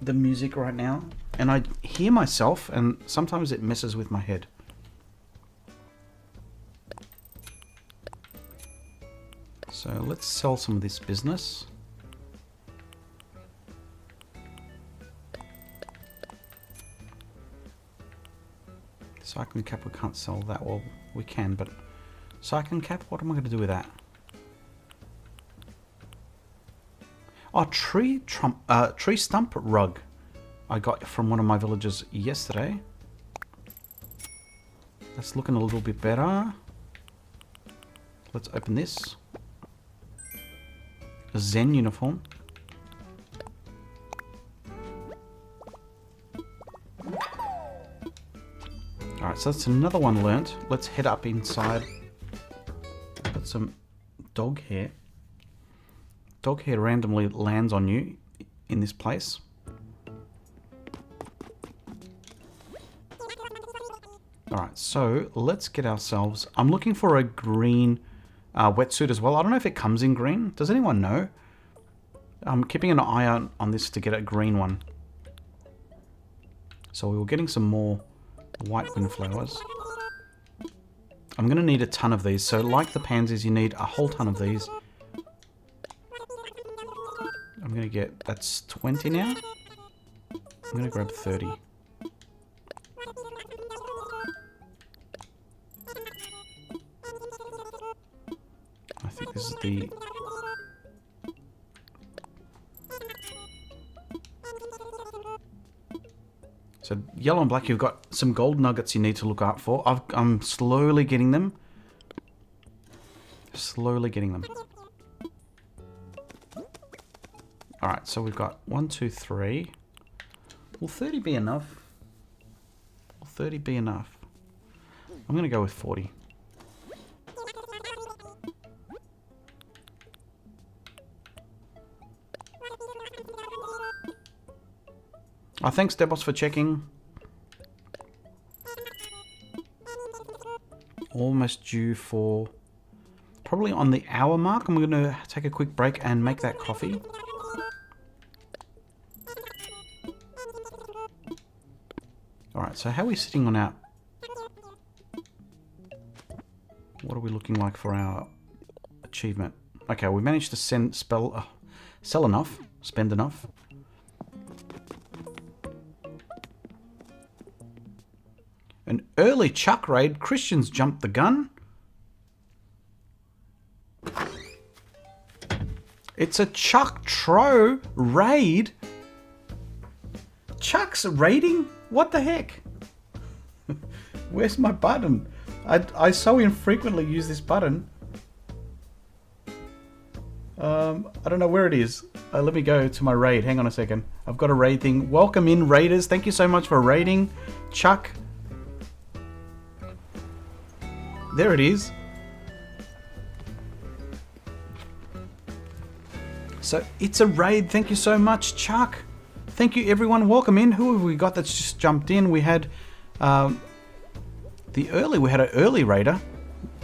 the music right now. And I hear myself and sometimes it messes with my head. So let's sell some of this business. Cycling cap, we can't sell that. Well, we can, but cycling cap, what am I going to do with that? Oh, tree stump rug. I got from one of my villagers yesterday. That's looking a little bit better. Let's open this. A Zen uniform. Alright, so that's another one learnt. Let's head up inside. Got some dog hair. Dog hair randomly lands on you in this place. Alright, so let's get ourselves... I'm looking for a green wetsuit as well. I don't know if it comes in green. Does anyone know? I'm keeping an eye on this to get a green one. So we were getting some more white windflowers. I'm going to need a ton of these. So like the pansies, you need a whole ton of these. I'm going to get... That's 20 now. I'm going to grab 30. the... So yellow and black, you've got some gold nuggets you need to look out for. I'm slowly getting them. Slowly getting them. Alright, so we've got 1, 2, 3. Will 30 be enough? Will 30 be enough? I'm going to go with 40. Oh, thanks, Debos, for checking. Almost due for... probably on the hour mark. I'm going to take a quick break and make that coffee. Alright, so how are we sitting on our... what are we looking like for our achievement? Okay, we managed to sell enough, spend enough. An early Chuck raid. Christians jumped the gun. It's a Chuck Tro raid. Chuck's raiding? What the heck? Where's my button? I so infrequently use this button. I don't know where it is. Let me go to my raid. Hang on a second. I've got a raid thing. Welcome in, raiders. Thank you so much for raiding. Chuck. There it is. So it's a raid. Thank you so much, Chuck. Thank you, everyone. Welcome in. Who have we got that's just jumped in? We had we had an early raider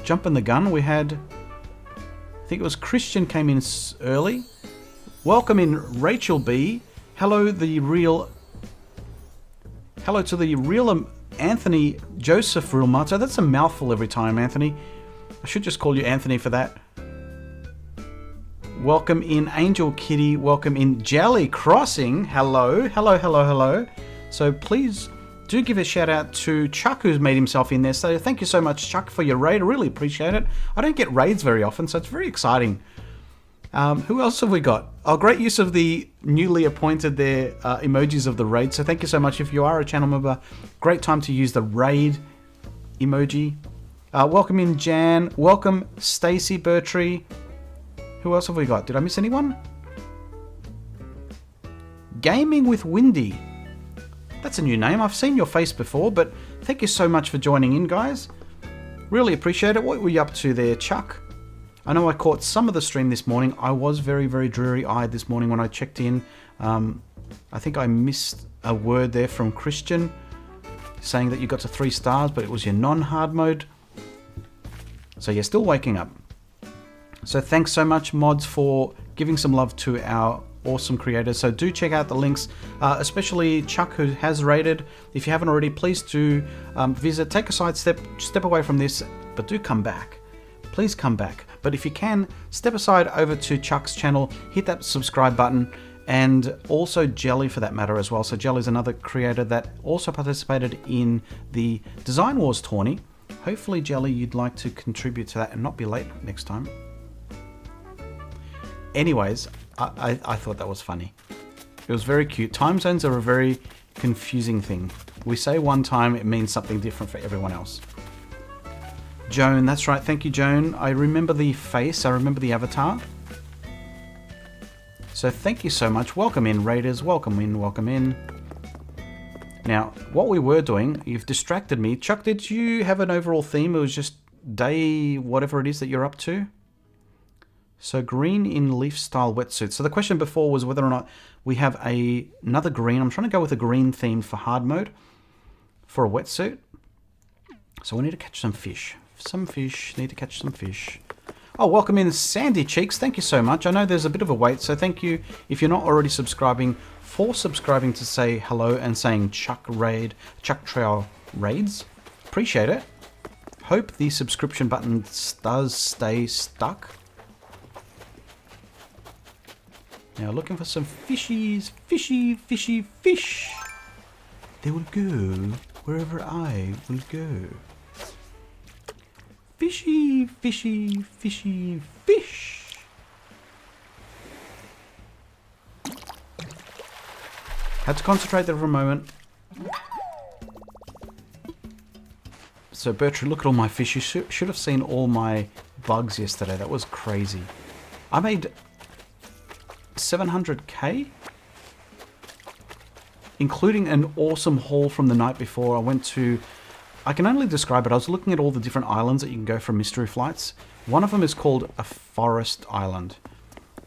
jumping the gun. We had, I think it was Christian came in early. Welcome in, Rachel B. Hello, the real. Hello to the real Anthony Joseph Rulmato. That's a mouthful every time, Anthony. I should just call you Anthony for that. Welcome in, Angel Kitty. Welcome in, Jelly Crossing. Hello, hello, hello, hello. So please do give a shout out to Chuck, who's made himself in there. So thank you so much, Chuck, for your raid. I really appreciate it. I don't get raids very often, so it's very exciting. Who else have we got? Oh, great use of the newly appointed there emojis of the raid. So thank you so much. If you are a channel member, great time to use the raid emoji. Welcome in, Jan. Welcome, Stacy Bertree. Who else have we got? Did I miss anyone? Gaming with Windy. That's a new name. I've seen your face before, but thank you so much for joining in, guys. Really appreciate it. What were you up to there, Chuck? I know I caught some of the stream this morning. I was very, very dreary-eyed this morning when I checked in. I think I missed a word there from Christian saying that you got to 3 stars, but it was your non-hard mode. So you're still waking up. So thanks so much, mods, for giving some love to our awesome creators. So do check out the links, especially Chuck, who has raided. If you haven't already, please do visit. Take a side step away from this, but do come back. Please come back. But if you can, step aside over to Chuck's channel, hit that subscribe button, and also Jelly for that matter as well. So Jelly's another creator that also participated in the Design Wars tourney. Hopefully, Jelly, you'd like to contribute to that and not be late next time. Anyways, I thought that was funny. It was very cute. Time zones are a very confusing thing. We say one time, it means something different for everyone else. Joan, that's right. Thank you, Joan. I remember the face. I remember the avatar. So thank you so much. Welcome in, raiders. Welcome in, welcome in. Now, what we were doing, you've distracted me. Chuck, did you have an overall theme? It was just day whatever it is that you're up to. So green in leaf style wetsuit. So the question before was whether or not we have another green. I'm trying to go with a green theme for hard mode for a wetsuit. So we need to catch some fish. Some fish. Need to catch some fish. Oh, welcome in, Sandy Cheeks. Thank you so much. I know there's a bit of a wait, so thank you if you're not already subscribing for subscribing to say hello and saying Chuck Trail Raids. Appreciate it. Hope the subscription button does stay stuck. Now looking for some fishies. Fishy, fishy, fish. They will go wherever I will go. Fishy, fishy, fishy, fish. Had to concentrate there for a moment. So Bertrand, look at all my fish. You should have seen all my bugs yesterday. That was crazy. I made 700k, including an awesome haul from the night before. I went to, I can only describe it. I was looking at all the different islands that you can go for mystery flights. One of them is called a forest island,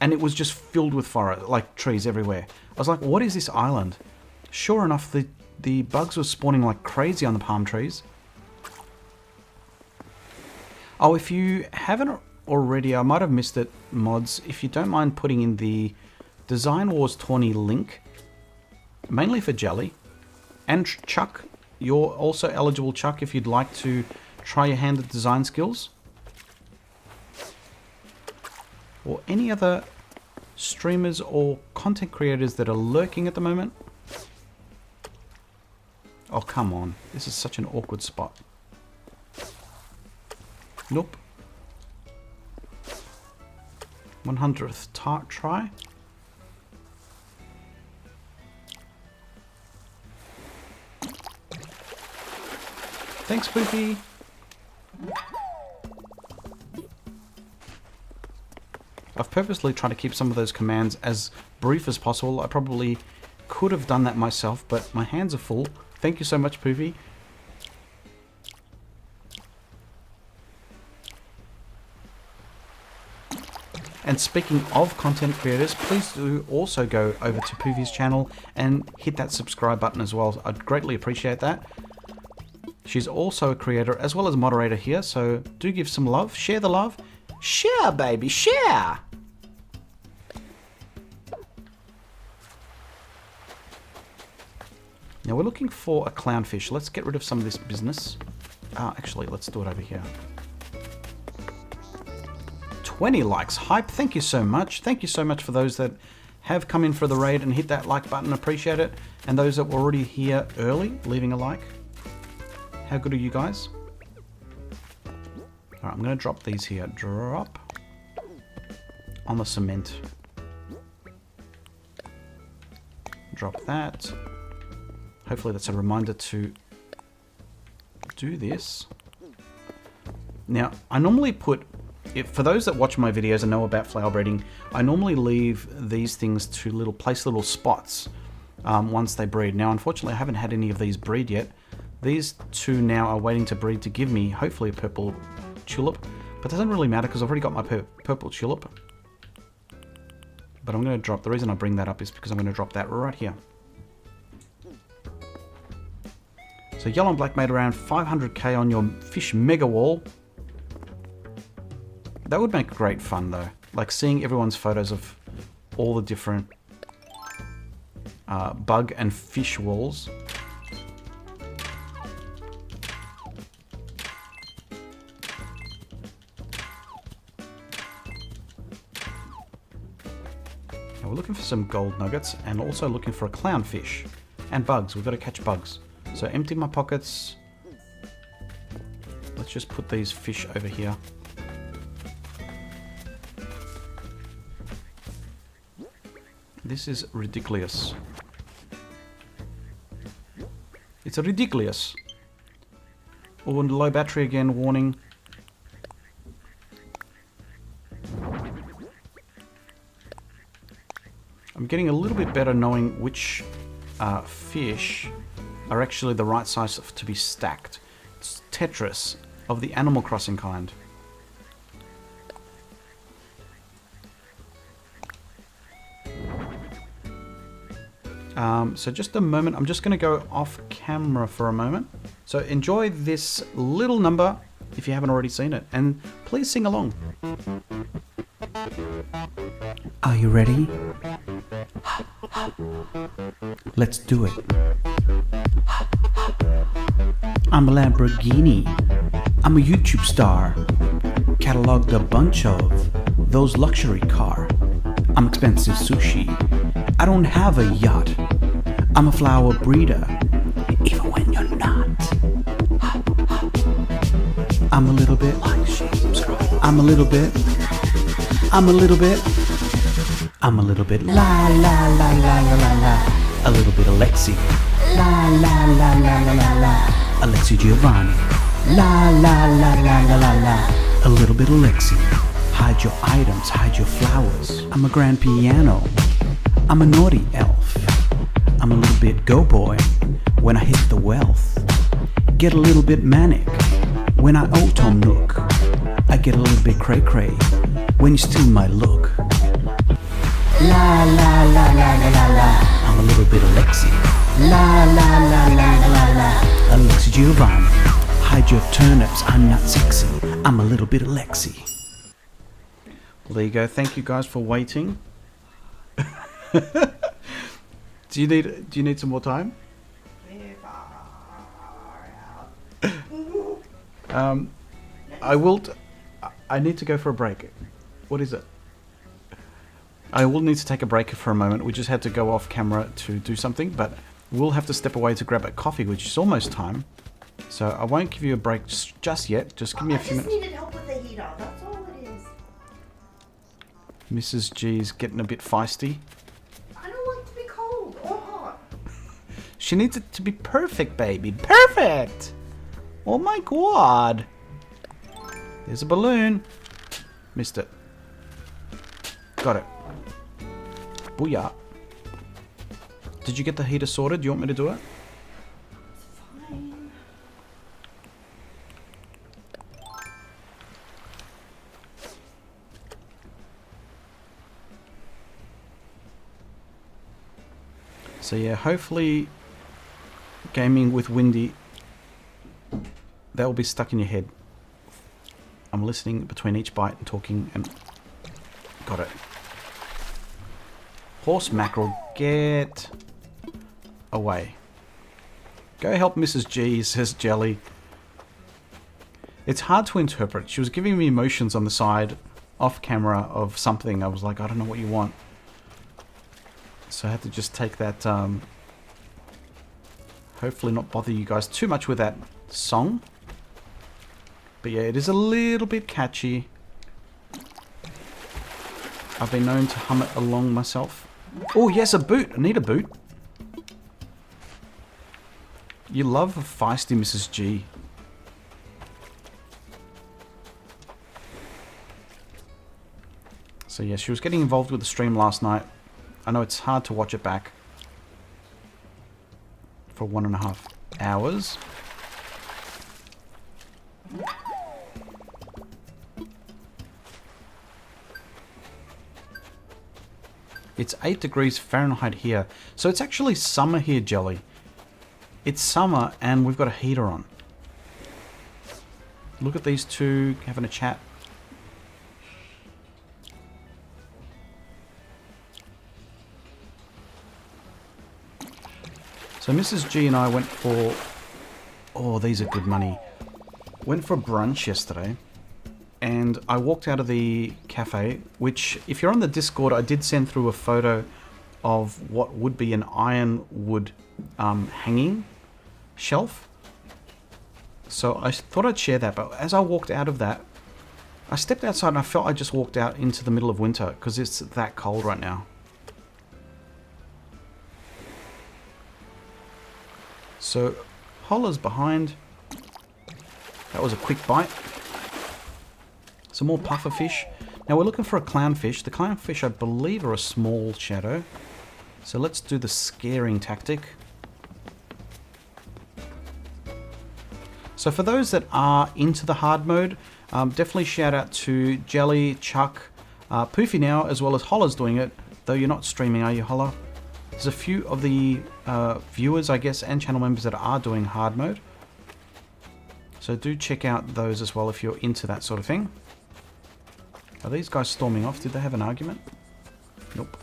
and it was just filled with forest, like trees everywhere. I was like, what is this island? Sure enough, the bugs were spawning like crazy on the palm trees. Oh, if you haven't already, I might have missed it, mods. If you don't mind putting in the Design Wars 20 link, mainly for Jelly, and Chuck, you're also eligible, Chuck, if you'd like to try your hand at design skills. Or any other streamers or content creators that are lurking at the moment. Oh, come on. This is such an awkward spot. Nope. 100th try. Thanks, Poopy. I've purposely tried to keep some of those commands as brief as possible. I probably could have done that myself, but my hands are full. Thank you so much, Poopy. And speaking of content creators, please do also go over to Poopy's channel and hit that subscribe button as well. I'd greatly appreciate that. She's also a creator as well as a moderator here, so do give some love. Share the love. Share, baby, share! Now we're looking for a clownfish. Let's get rid of some of this business. Actually, let's do it over here. 20 likes. Hype, thank you so much. Thank you so much for those that have come in for the raid and hit that like button. Appreciate it. And those that were already here early, leaving a like. How good are you guys? Alright, I'm going to drop these here. Drop on the cement. Drop that. Hopefully that's a reminder to do this. Now, I normally put, for those that watch my videos and know about flower breeding, I normally leave these things to place little spots once they breed. Now, unfortunately, I haven't had any of these breed yet. These two now are waiting to breed to give me, hopefully, a purple tulip. But it doesn't really matter because I've already got my purple tulip. But I'm going to drop, the reason I bring that up is because I'm going to drop that right here. So yellow and black made around 500k on your fish mega wall. That would make great fun though. Like seeing everyone's photos of all the different bug and fish walls. Now we're looking for some gold nuggets and also looking for a clownfish and bugs. We've got to catch bugs. So empty my pockets. Let's just put these fish over here. This is ridiculous. It's ridiculous. Oh, and low battery again, warning. I'm getting a little bit better knowing which fish are actually the right size to be stacked. It's Tetris of the Animal Crossing kind. So just a moment, I'm just going to go off camera for a moment. So enjoy this little number if you haven't already seen it, and please sing along. Are you ready? Let's do it. I'm a Lamborghini. I'm a YouTube star. Cataloged a bunch of those luxury car. I'm expensive sushi. I don't have a yacht. I'm a flower breeder, even when you're not. I'm a little bit. Like, share, subscribe. I'm a little bit. I'm a little bit. I'm a little bit. La la la la la la la. A little bit of Alexi. La la la la la la la. Alexi Giovani. La la la la la la la. A little bit Alexi. Hide your items, hide your flowers. I'm a grand piano. I'm a naughty elf. I'm a little bit go boy when I hit the wealth. Get a little bit manic when I old Tom Nook. I get a little bit cray cray when you steal my look. La la la la la la la. I'm a little bit Alexi. La la la la la la la. Alexi Giovani. Hide your turnips, I'm not sexy. I'm a little bit Alexi. Well, there you go. Thank you guys for waiting. Do you need some more time? I need to go for a break. What is it? I will need to take a break for a moment. We just had to go off camera to do something, but we'll have to step away to grab a coffee, which is almost time. So I won't give you a break just yet. Just give me a few minutes.
I just needed help with the heater. That's all it is.
Mrs. G's getting a bit feisty.
I don't like to be cold or hot.
She needs it to be perfect, baby. Perfect! Oh my god. There's a balloon. Missed it. Got it. Booyah. Did you get the heater sorted? Do you want me to do it?
Fine.
So yeah, hopefully gaming with Windy, that will be stuck in your head. I'm listening between each bite and talking and... Got it. Horse mackerel, get away. Go help Mrs. G, says Jelly. It's hard to interpret. She was giving me emotions on the side, off camera, of something. I was like, I don't know what you want. So I had to just take that, hopefully not bother you guys too much with that song. But yeah, it is a little bit catchy. I've been known to hum it along myself. Oh yes, a boot. I need a boot. You love a feisty Mrs. G. So yeah, she was getting involved with the stream last night. I know it's hard to watch it back for 1.5 hours. It's 8 degrees Fahrenheit here. So it's actually summer here, Jelly. It's summer and we've got a heater on. Look at these two having a chat. So Mrs. G and I went for... Oh, these are good money. Went for brunch yesterday. And I walked out of the cafe, which, if you're on the Discord, I did send through a photo of what would be an ironwood hanging shelf. So I thought I'd share that, but as I walked out of that, I stepped outside and I felt I just walked out into the middle of winter because it's that cold right now. So, Holla's behind. That was a quick bite. Some more puffer fish. Now we're looking for a clownfish. The clownfish, I believe, are a small shadow. So let's do the scaring tactic. So for those that are into the hard mode, definitely shout out to Jelly, Chuck, Poofy now, as well as Holla's doing it. Though you're not streaming, are you, Holla? There's a few of the viewers, I guess, and channel members that are doing hard mode. So do check out those as well if you're into that sort of thing. Are these guys storming off? Did they have an argument? Nope.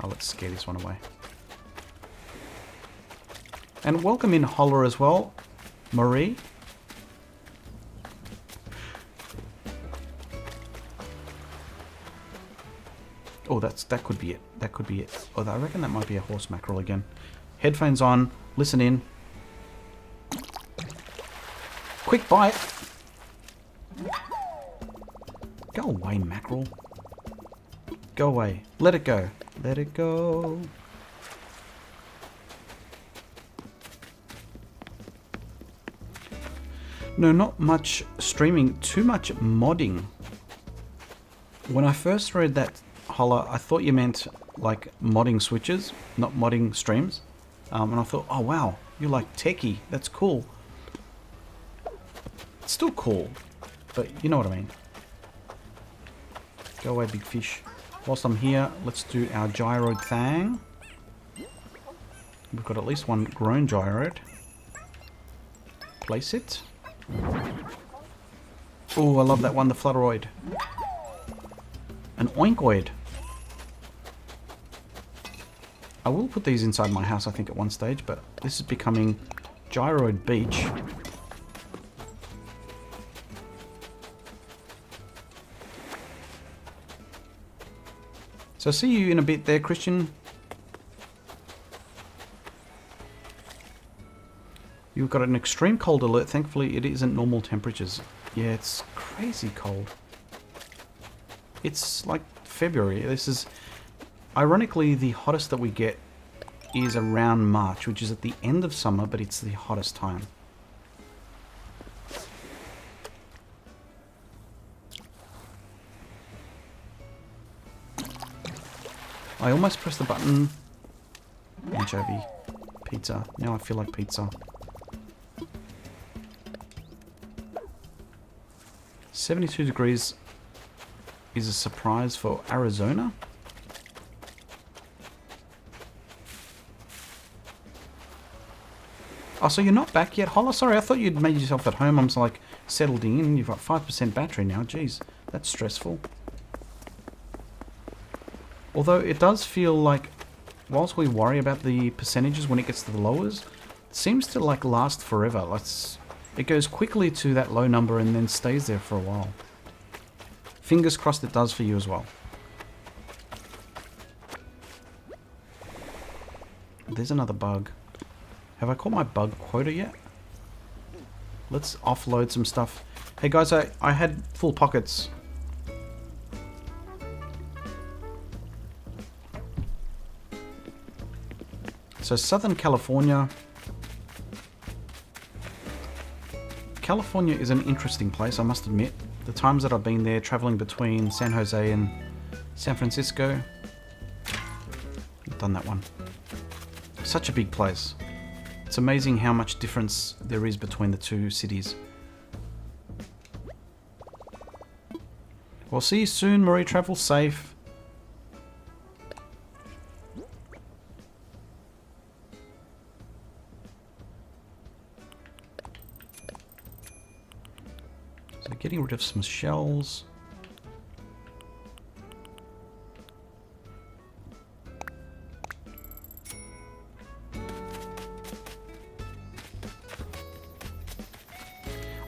Oh, let's scare this one away. And welcome in Holler as well, Marie. Oh, that could be it. That could be it. Oh, I reckon that might be a horse mackerel again. Headphones on. Listen in. Quick bite. Go away, mackerel. Go away. Let it go. Let it go. No, not much streaming. Too much modding. When I first read that, Holla, I thought you meant like modding switches, not modding streams. And I thought, oh wow, you're like techie. That's cool. It's still cool, but you know what I mean. Go away, big fish. Whilst I'm here, let's do our gyroid thing. We've got at least one grown gyroid. Place it. Oh, I love that one, the flutteroid. An oinkoid. I will put these inside my house, I think, at one stage, but this is becoming Gyroid Beach. So see you in a bit there, Christian. You've got an extreme cold alert. Thankfully, it isn't normal temperatures. Yeah, it's crazy cold. It's like February. This is, ironically, the hottest that we get is around March, which is at the end of summer, but it's the hottest time. I almost pressed the button. Anchovy. Pizza. Now I feel like pizza. 72 degrees is a surprise for Arizona. Oh, so you're not back yet, Holla? Sorry, I thought you'd made yourself at home. I'm like settled in. You've got 5% battery now. Jeez, that's stressful. Although it does feel like, whilst we worry about the percentages when it gets to the lowers, it seems to like last forever. It goes quickly to that low number and then stays there for a while. Fingers crossed it does for you as well. There's another bug. Have I caught my bug quota yet? Let's offload some stuff. Hey guys, I had full pockets. So Southern California. California is an interesting place, I must admit. The times that I've been there, traveling between San Jose and San Francisco. I've done that one. Such a big place. It's amazing how much difference there is between the two cities. Well, see you soon, Marie. Travel safe. So getting rid of some shells.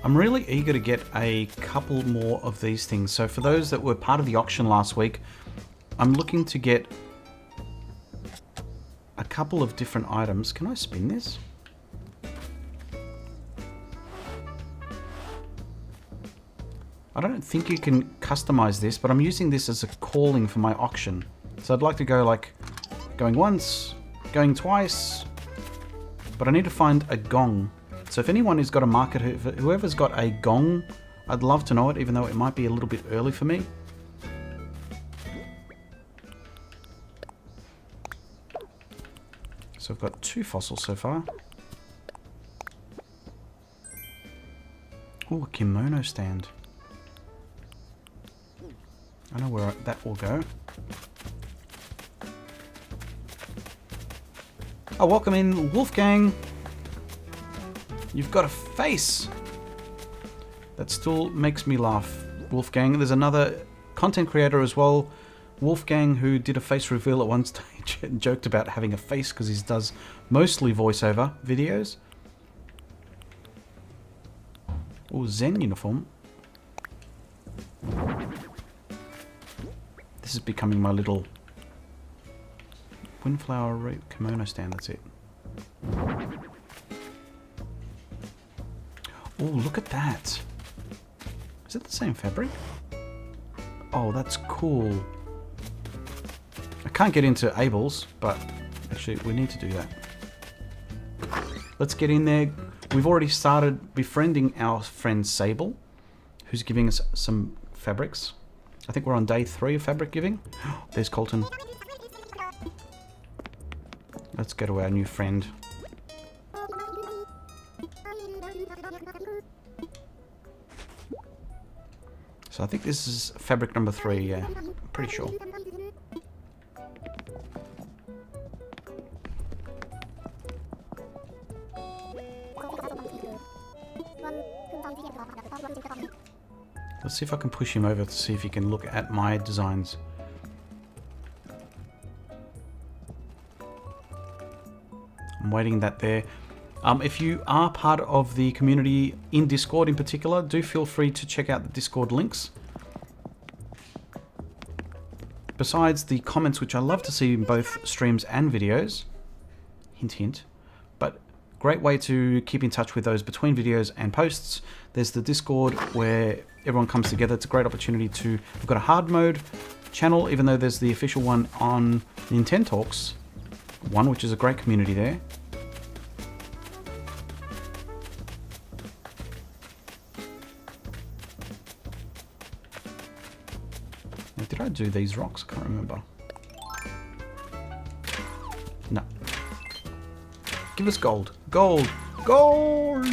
I'm really eager to get a couple more of these things. So for those that were part of the auction last week, I'm looking to get a couple of different items. Can I spin this? I don't think you can customize this, but I'm using this as a calling for my auction. So I'd like to go like going once, going twice, but I need to find a gong. So if anyone has got a market, whoever's got a gong, I'd love to know it, even though it might be a little bit early for me. So I've got 2 fossils so far. Oh, a kimono stand. I know where that will go. Oh, welcome in, Wolfgang. You've got a face. That still makes me laugh, Wolfgang. There's another content creator as well, Wolfgang, who did a face reveal at one stage and joked about having a face because he does mostly voiceover videos. Oh, Zen uniform. This is becoming my little windflower kimono stand, that's it. Oh, look at that. Is it the same fabric? Oh, that's cool. I can't get into Abel's, but actually we need to do that. Let's get in there. We've already started befriending our friend Sable, who's giving us some fabrics. I think we're on day 3 of fabric giving. There's Colton. Let's go to our new friend. So I think this is fabric number 3, yeah. I'm pretty sure. Let's see if I can push him over to see if he can look at my designs. I'm waiting that there. If you are part of the community in Discord in particular, do feel free to check out the Discord links. Besides the comments, which I love to see in both streams and videos, hint hint, but great way to keep in touch with those between videos and posts. There's the Discord where everyone comes together. It's a great opportunity to, we've got a hard mode channel, even though there's the official one on Nintendo Talks one, which is a great community there. Now, did I do these rocks? I can't remember. No. Give us gold. Gold. Gold!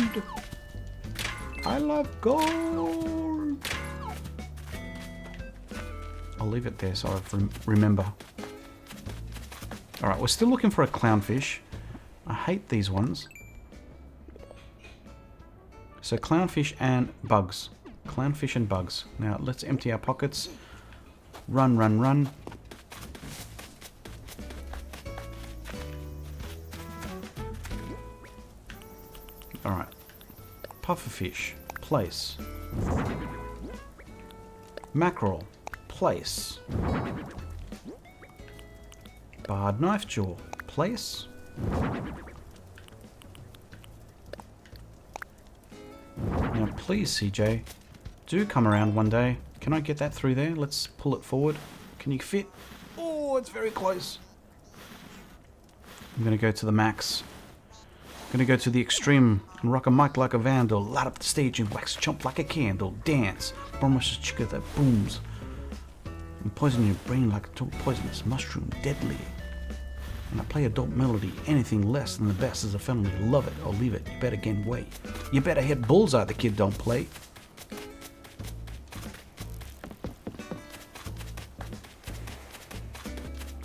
I love gold! I'll leave it there so I remember. Alright, we're still looking for a clownfish. I hate these ones. So clownfish and bugs. Clownfish and bugs. Now let's empty our pockets. Run, run, run. Alright. Pufferfish. Place. Mackerel. Place. Barred knife jaw. Place. Now please, CJ, do come around one day. Can I get that through there? Let's pull it forward. Can you fit? Oh, it's very close. I'm going to go to the max. I'm going to go to the extreme and rock a mic like a vandal. Light up the stage and wax chump like a candle. Dance. Promise a chica that booms. And poison your brain like a poisonous mushroom. Deadly. And I play a dope melody. Anything less than the best is a felony. Love it or leave it. You better gain weight. You better hit bullseye. The kid don't play.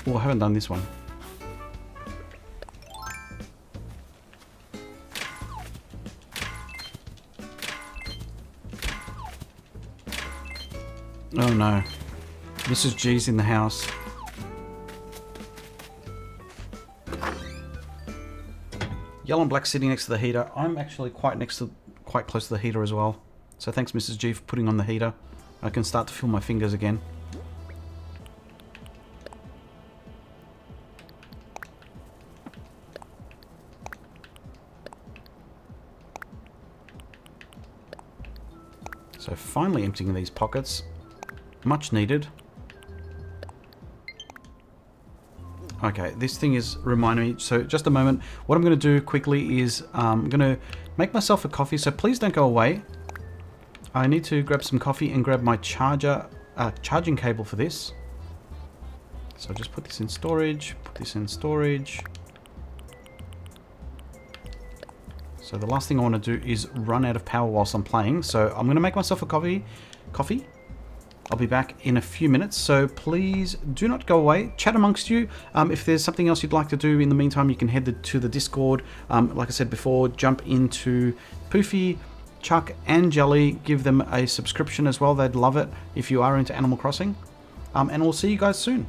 Oh, I haven't done this one. Oh no. Mrs. G's in the house. Yellow and black sitting next to the heater. I'm actually quite close to the heater as well. So thanks Mrs. G for putting on the heater. I can start to feel my fingers again. So finally emptying these pockets. Much needed. Okay, this thing is reminding me. So just a moment. What I'm going to do quickly is I'm going to make myself a coffee. So please don't go away. I need to grab some coffee and grab my charging cable for this. So I'll just put this in storage. Put this in storage. So the last thing I want to do is run out of power whilst I'm playing. So I'm going to make myself a coffee. I'll be back in a few minutes. So please do not go away. Chat amongst you. If there's something else you'd like to do in the meantime, you can head to the Discord. Like I said before, jump into Poofy, Chuck and Jelly. Give them a subscription as well. They'd love it if you are into Animal Crossing. And we'll see you guys soon.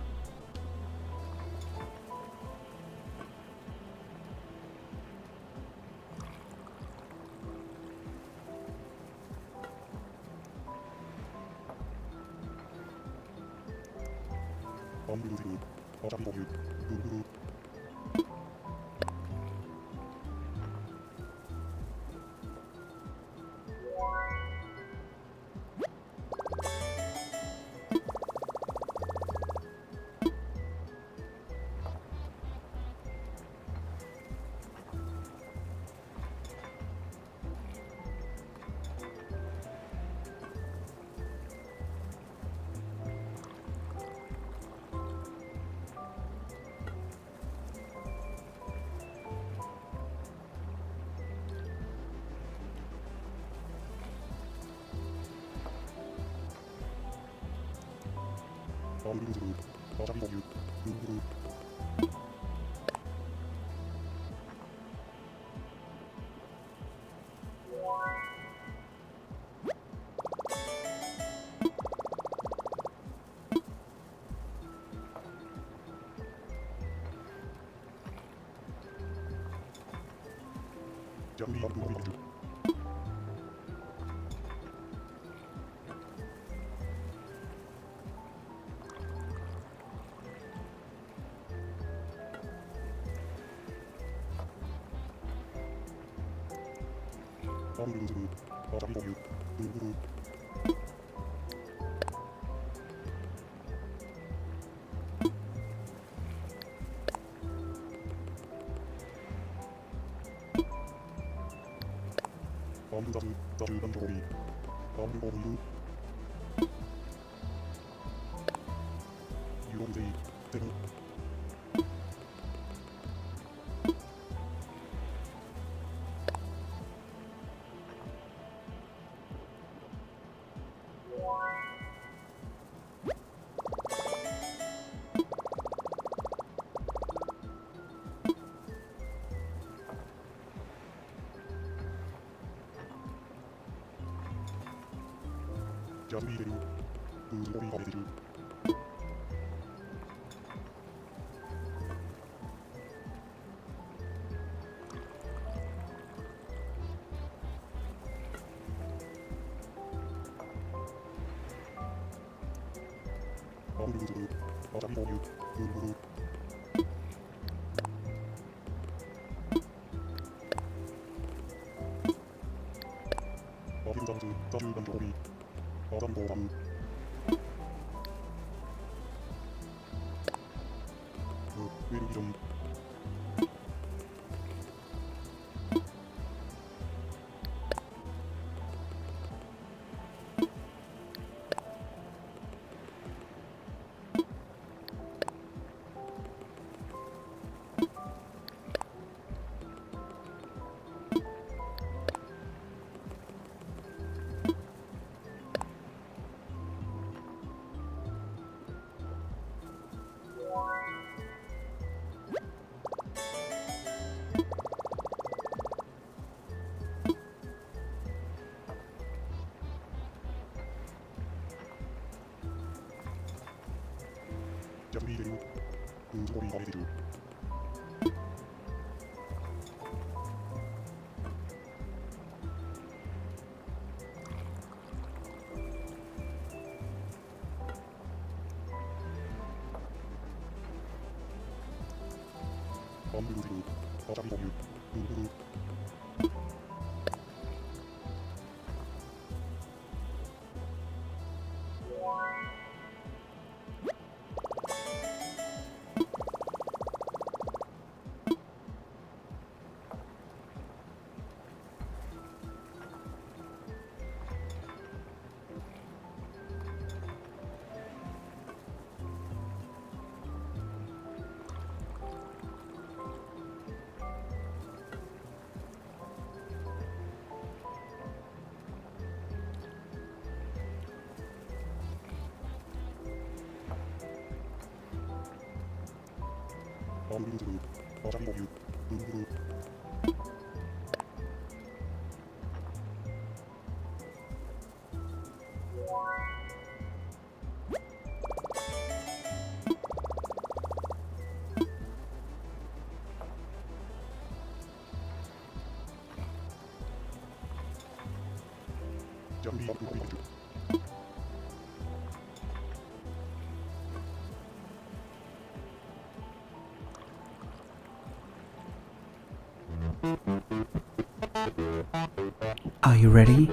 Are you ready?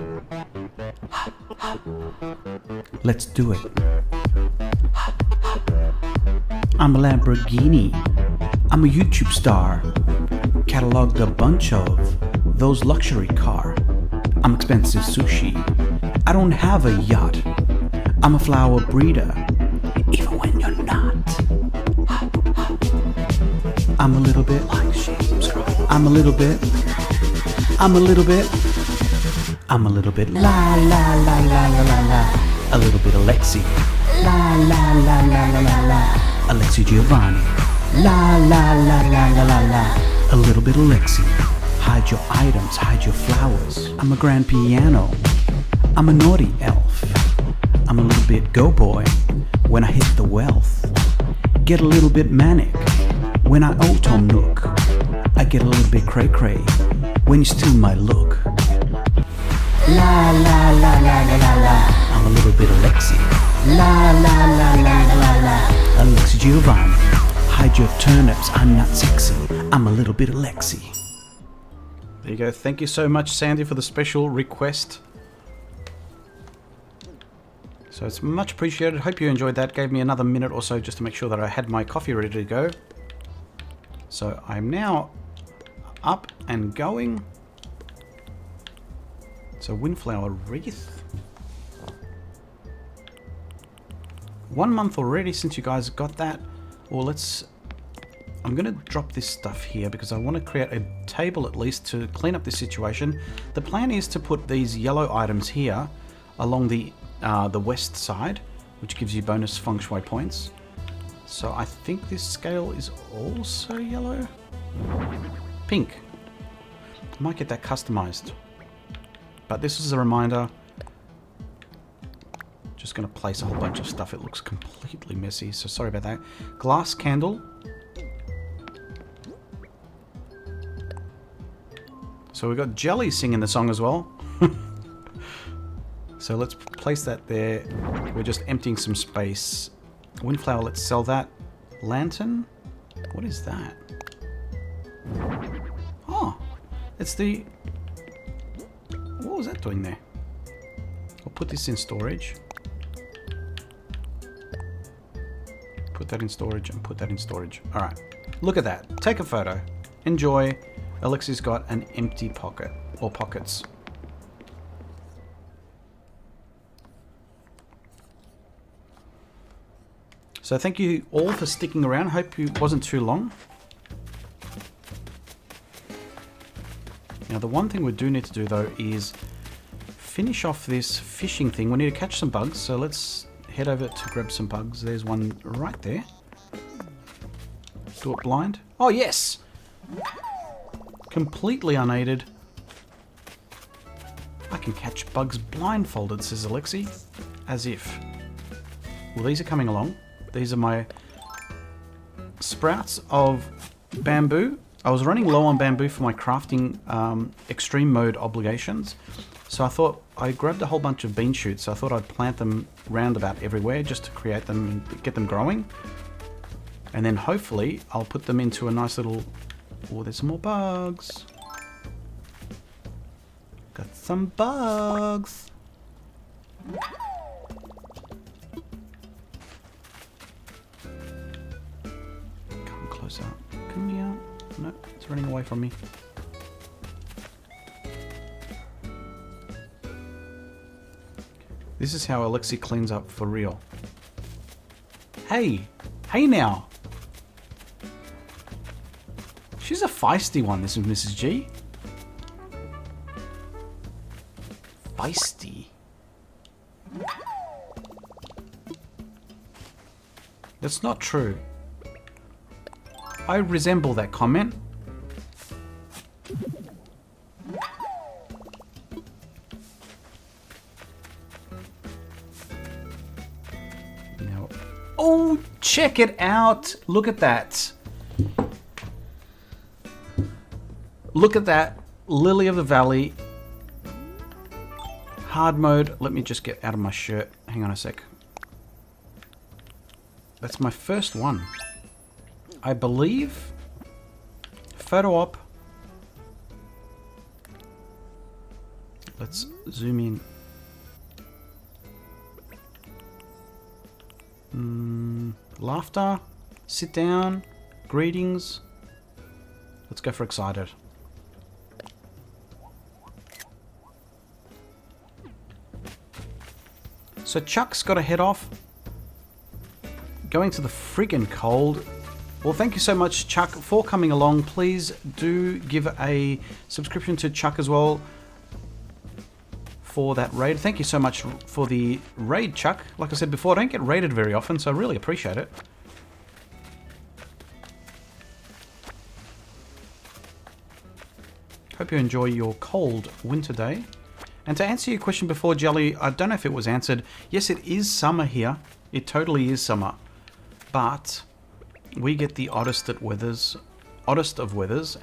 Let's do it. I'm a Lamborghini. I'm a YouTube star. Cataloged a bunch of those luxury car. I'm expensive sushi. I don't have a yacht. I'm a flower breeder, even when you're not. I'm a little bit. I'm a little bit. I'm a little bit. I'm a little bit la la la la la la la. A little bit Alexi. La la la la la la la. Alexi Giovani. La la la la la la la. A little bit Alexi. Hide your items, hide your flowers. I'm a grand piano. I'm a naughty elf. I'm a little bit go boy when I hit the wealth. Get a little bit manic when I old Tom Nook. I get a little bit cray cray when you steal my look. La la la la la la la. I'm a little bit Alexi. La la la la la la la. Alexi Giovani. Hide your turnips, I'm not sexy. I'm a little bit Alexi. There you go. Thank you so much, Sandy, for the special request. So it's much appreciated. Hope you enjoyed that. Gave me another minute or so just to make sure that I had my coffee ready to go. So I'm now up and going. So windflower wreath. 1 month already since you guys got that. Well, I'm going to drop this stuff here because I want to create a table at least to clean up this situation. The plan is to put these yellow items here along the west side, which gives you bonus feng shui points. So I think this scale is also yellow. Pink. I might get that customized. But this is a reminder. Just going to place a whole bunch of stuff. It looks completely messy, so sorry about that. Glass candle. So we've got Jelly singing the song as well. So let's place that there. We're just emptying some space. Windflower, let's sell that. Lantern? What is that? Oh, it's the... What was that doing there? I'll put this in storage. Put that in storage and put that in storage. All right, look at that. Take a photo. Enjoy. Alexi's got an empty pocket or pockets. So thank you all for sticking around. Hope it wasn't too long. Now the one thing we do need to do though is finish off this fishing thing. We need to catch some bugs, so let's head over to grab some bugs. There's one right there. Do it blind. Oh yes! Completely unaided. I can catch bugs blindfolded, says Alexi. As if. Well, these are coming along. These are my sprouts of bamboo. I was running low on bamboo for my crafting extreme mode obligations. So I thought I grabbed a whole bunch of bean shoots. So I thought I'd plant them roundabout everywhere just to create them and get them growing. And then hopefully I'll put them into a nice little... Oh, there's some more bugs. Got some bugs. Come closer. Come here. No, it's running away from me. This is how Alexi cleans up for real. Hey! Hey now! She's a feisty one, this is Mrs. G. Feisty. That's not true. I resemble that comment. No. Oh, check it out. Look at that. Look at that. Lily of the Valley. Hard mode. Let me just get out of my shirt. Hang on a sec. That's my first one. I believe. Photo op. Let's zoom in. Laughter. Sit down. Greetings. Let's go for excited. So Chuck's got to head off. Going to the friggin' cold. Well, thank you so much, Chuck, for coming along. Please do give a subscription to Chuck as well. for that raid. Thank you so much for the raid, Chuck. Like I said before, I don't get raided very often, so I really appreciate it. Hope you enjoy your cold winter day. And to answer your question before, Jelly, I don't know if it was answered. Yes, it is summer here. It totally is summer. But we get the oddest of weathers.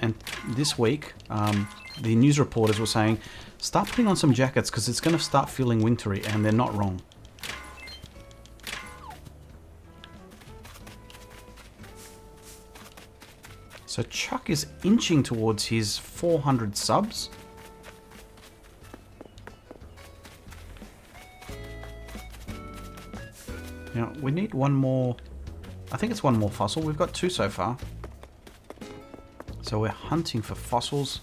And this week, the news reporters were saying, start putting on some jackets because it's going to start feeling wintry, and they're not wrong. So Chuck is inching towards his 400 subs. Now, we need one more. I think it's one more fossil. We've got 2 so far. So we're hunting for fossils.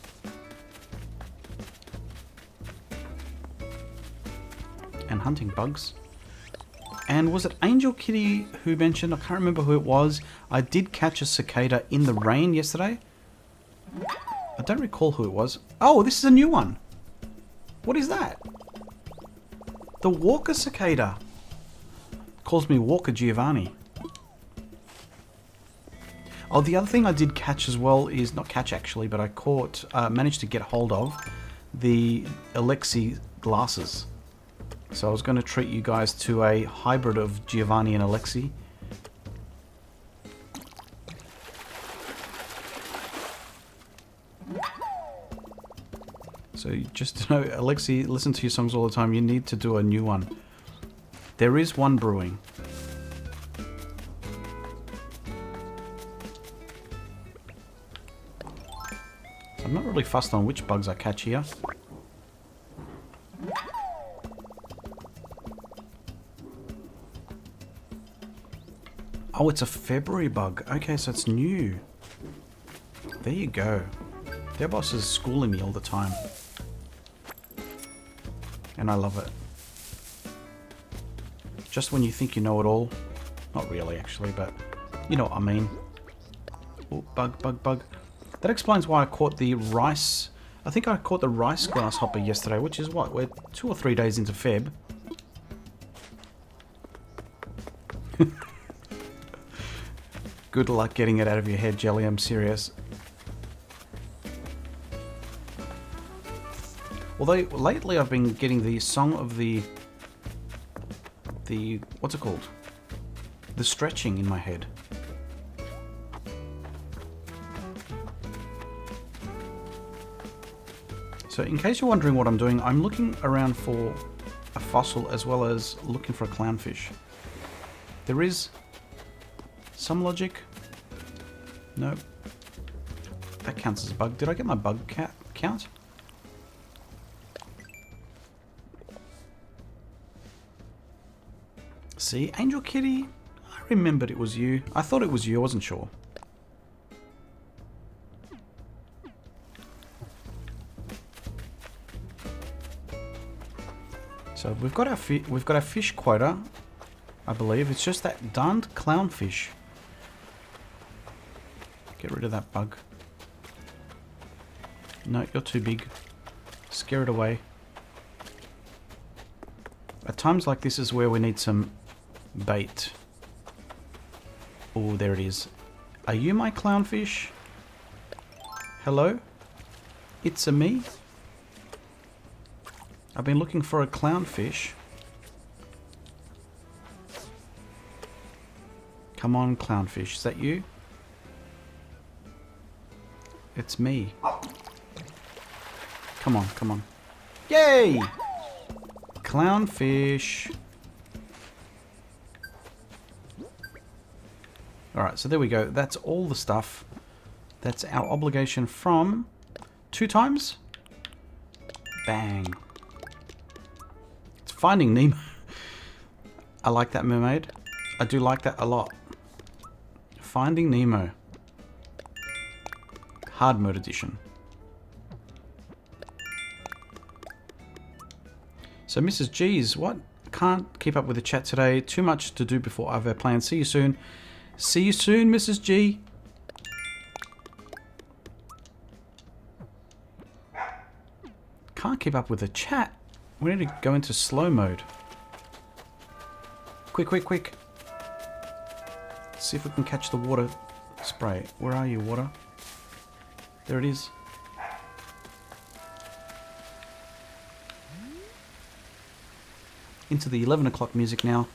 And hunting bugs. And was it Angel Kitty who mentioned, I can't remember who it was, I did catch a cicada in the rain yesterday. I don't recall who it was. Oh, this is a new one. What is that? The Walker cicada. Calls me Walker Giovani. Oh, the other thing I did catch as well is, not catch actually, but I caught, managed to get hold of the Alexi glasses. So I was going to treat you guys to a hybrid of Giovani and Alexi. So just to know, Alexi, listen to your songs all the time. You need to do a new one. There is one brewing. I'm not really fussed on which bugs I catch here. Oh, it's a February bug. Okay, so it's new. There you go. Their boss is schooling me all the time. And I love it. Just when you think you know it all. Not really, actually, but you know what I mean. Oh, bug, bug, bug. That explains why I caught the rice. I think I caught the rice grasshopper yesterday, which is what? We're 2 or 3 days into Feb. Good luck getting it out of your head, Jelly. I'm serious. Although lately I've been getting the song of the what's it called? The stretching in my head. So in case you're wondering what I'm doing, I'm looking around for a fossil as well as looking for a clownfish. There is some logic. No. That counts as a bug. Did I get my bug count? See, Angel Kitty, I remembered it was you. I thought it was you, I wasn't sure. So we've got our fish quota, I believe. It's just that darned clownfish. Get rid of that bug. No, you're too big. Scare it away. At times like this is where we need some bait. Oh, there it is. Are you my clownfish? Hello? It's a me? I've been looking for a clownfish. Come on, clownfish. Is that you? It's me. Come on, come on. Yay! Clownfish. Alright, so there we go. That's all the stuff. That's our obligation from 2 times. Bang. It's Finding Nemo. I like that, mermaid. I do like that a lot. Finding Nemo. Hard mode edition. So Mrs. G's, what? Can't keep up with the chat today. Too much to do before I have our plans. See you soon. See you soon, Mrs. G. Can't keep up with the chat. We need to go into slow mode. Quick, quick, quick. Let's see if we can catch the water spray. Where are you, water? There it is. Into the 11 o'clock music now.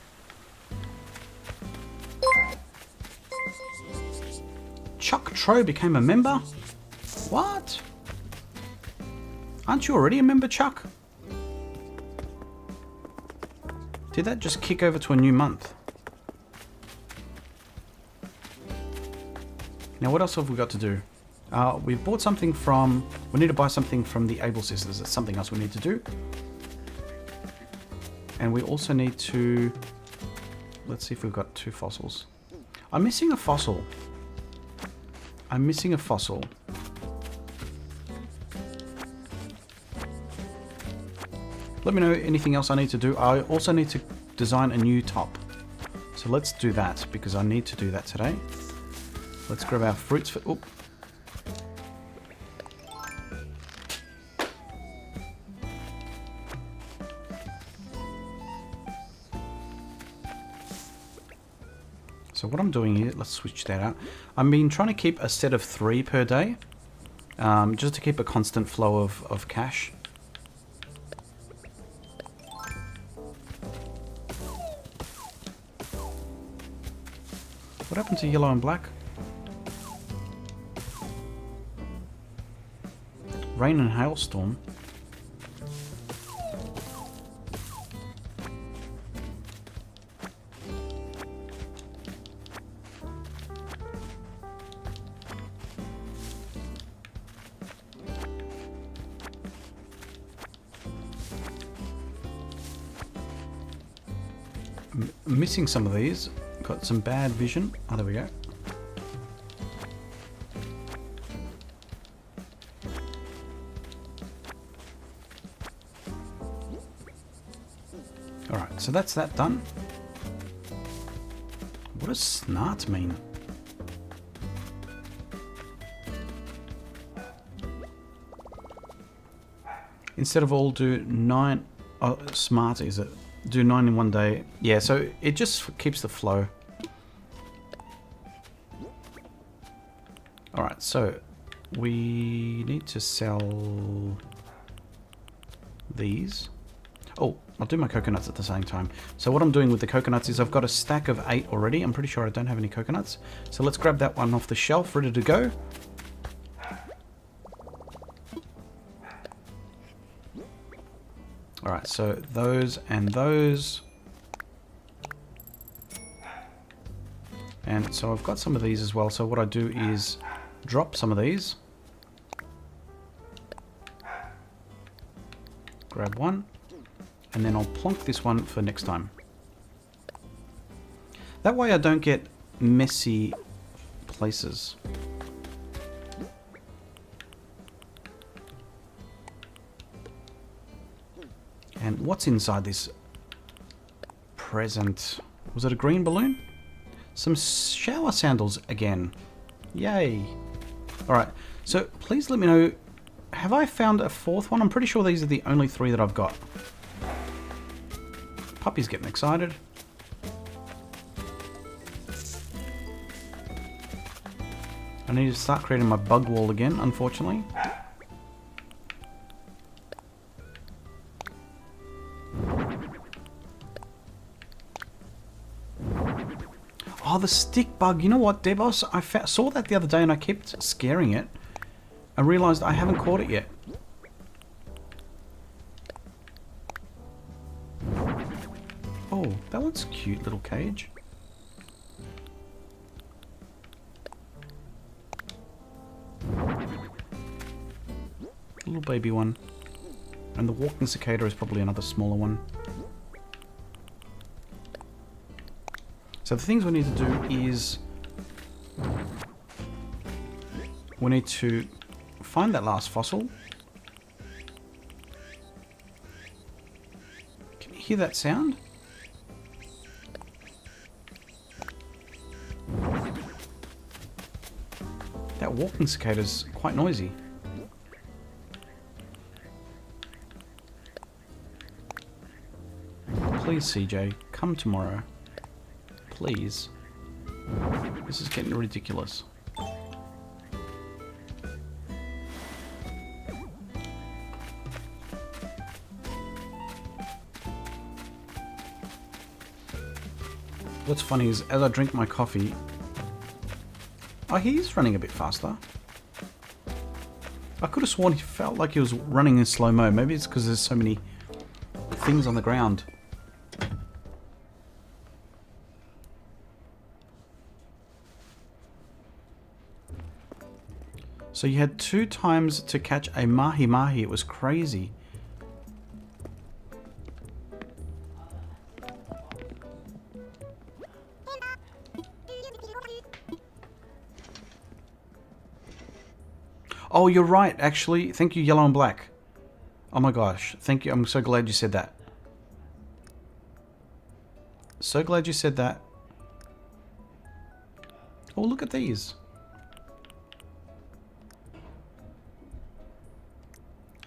Chuck Tro became a member? What? Aren't you already a member, Chuck? Did that just kick over to a new month? Now what else have we got to do? We've bought something from... We need to buy something from the Able Sisters. That's something else we need to do. And we also need to... Let's see if we've got 2 fossils. I'm missing a fossil. I'm missing a fossil. Let me know anything else I need to do. I also need to design a new top. So let's do that, because I need to do that today. Let's grab our fruits for... Oop. So what I'm doing here, let's switch that out. I've been trying to keep a set of 3 per day, just to keep a constant flow of cash. What happened to yellow and black? Rain and hailstorm. I'm missing some of these. Got some bad vision. Oh, there we go. Alright, so that's that done. What does snart mean? Instead of all do 9... Oh, smart is it? Do 9 in one day. Yeah, so it just keeps the flow. Alright, so we need to sell these. Oh, I'll do my coconuts at the same time. So what I'm doing with the coconuts is I've got a stack of 8 already. I'm pretty sure I don't have any coconuts. So let's grab that one off the shelf, ready to go. Alright, so those and those. And so I've got some of these as well. So what I do is drop some of these. Grab one. And then I'll plonk this one for next time. That way I don't get messy places. And what's inside this present? Was it a green balloon? Some shower sandals again. Yay. Alright, so please let me know, have I found a 4th one? I'm pretty sure these are the only 3 that I've got. Puppy's getting excited. I need to start creating my bug wall again, unfortunately. Oh, the stick bug. You know what, Devos? I saw that the other day and I kept scaring it. I realized I haven't caught it yet. Oh, that one's a cute little cage. Little baby one. And the walking cicada is probably another smaller one. So the things we need to do is we need to find that last fossil. Can you hear that sound? That walking cicada is quite noisy. Please, CJ, come tomorrow. Please. This is getting ridiculous. What's funny is, as I drink my coffee... Oh, he's running a bit faster. I could have sworn he felt like he was running in slow-mo. Maybe it's because there's so many things on the ground. So you had 2 times to catch a mahi-mahi. It was crazy. Oh, you're right, actually. Thank you, Yellow and Black. Oh my gosh. Thank you. I'm so glad you said that. So glad you said that. Oh, look at these.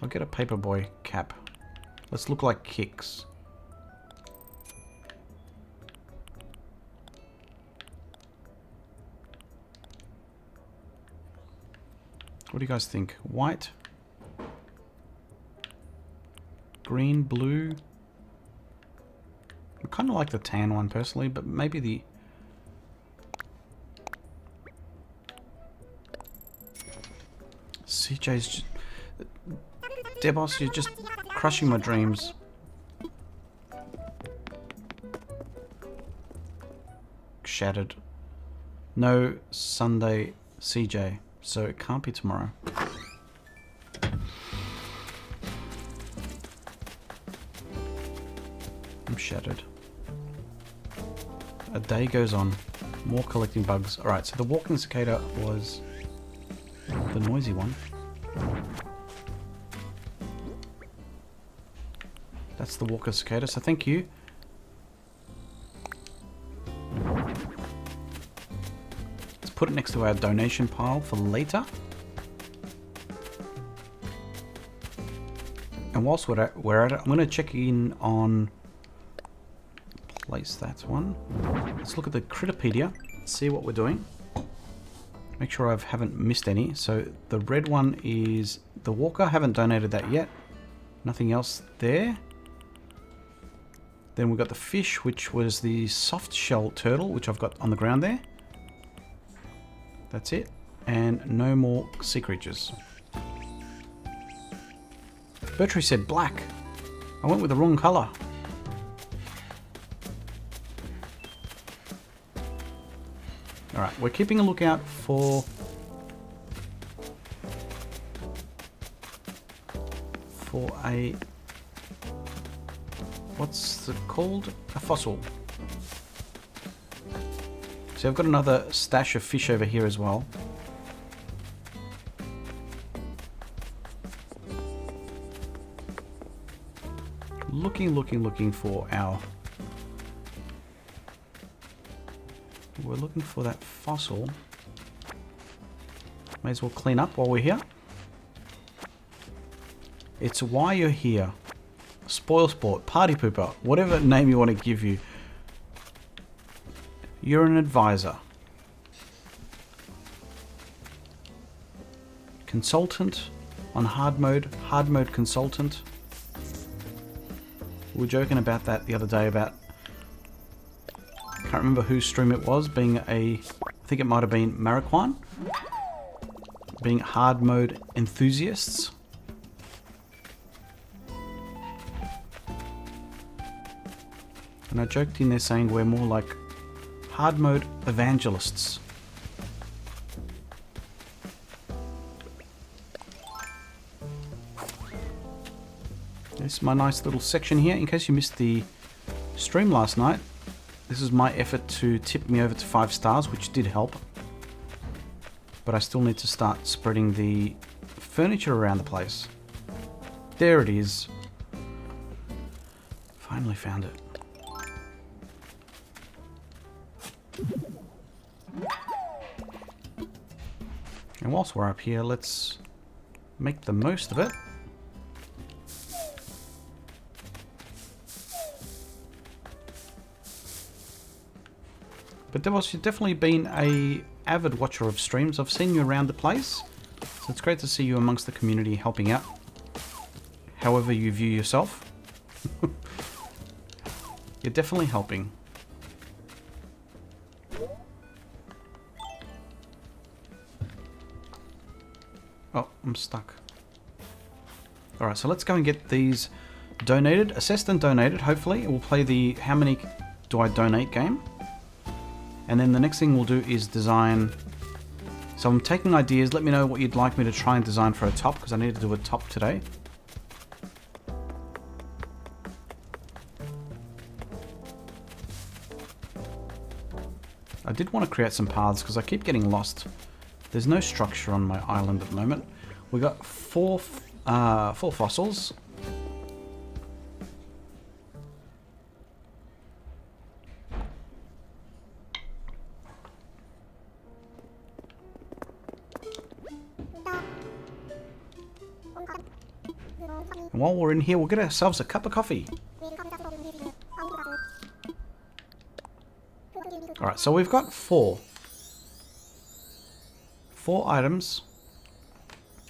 I'll get a paperboy cap. Let's look like Kicks. What do you guys think? White? Green? Blue? I kind of like the tan one personally, but maybe the... CJ's just... Debos, you're just crushing my dreams. Shattered. No Sunday CJ. So it can't be tomorrow. I'm shattered. A day goes on. More collecting bugs. Alright, so the walking cicada was the noisy one. That's the walker cicada, so thank you. Put it next to our donation pile for later. And whilst we're at it, I'm going to check in on... Place that one. Let's look at the Critterpedia, see what we're doing. Make sure I haven't missed any. So the red one is the walker. Haven't donated that yet. Nothing else there. Then we've got the fish, which was the soft shell turtle, which I've got on the ground there. That's it. And no more sea creatures. Bertree said black. I went with the wrong colour. Alright, we're keeping a lookout for... a... What's it called? A fossil. So I've got another stash of fish over here as well. Looking for our... We're looking for that fossil. May as well clean up while we're here. It's why you're here. Spoil sport, party pooper, whatever name you want to give you. You're an advisor. Consultant on hard mode consultant. We were joking about that the other day about, can't remember whose stream it was, being I think it might have been Mariquan, being hard mode enthusiasts. And I joked in there saying we're more like hard mode evangelists. This is my nice little section here. In case you missed the stream last night, this is my effort to tip me over to 5 stars, which did help. But I still need to start spreading the furniture around the place. There it is. Finally found it. And whilst we're up here, let's make the most of it. But Devos, you've definitely been a avid watcher of streams. I've seen you around the place. So it's great to see you amongst the community helping out. However you view yourself. You're definitely helping. Oh, I'm stuck. Alright, so let's go and get these donated, assessed and donated. Hopefully we'll play the how many do I donate game. And then the next thing we'll do is design. So I'm taking ideas. Let me know what you'd like me to try and design for a top, because I need to do a top today. I did want to create some paths because I keep getting lost. There's no structure on my island at the moment. We got four fossils. And while we're in here, we'll get ourselves a cup of coffee. Alright, so we've got four items.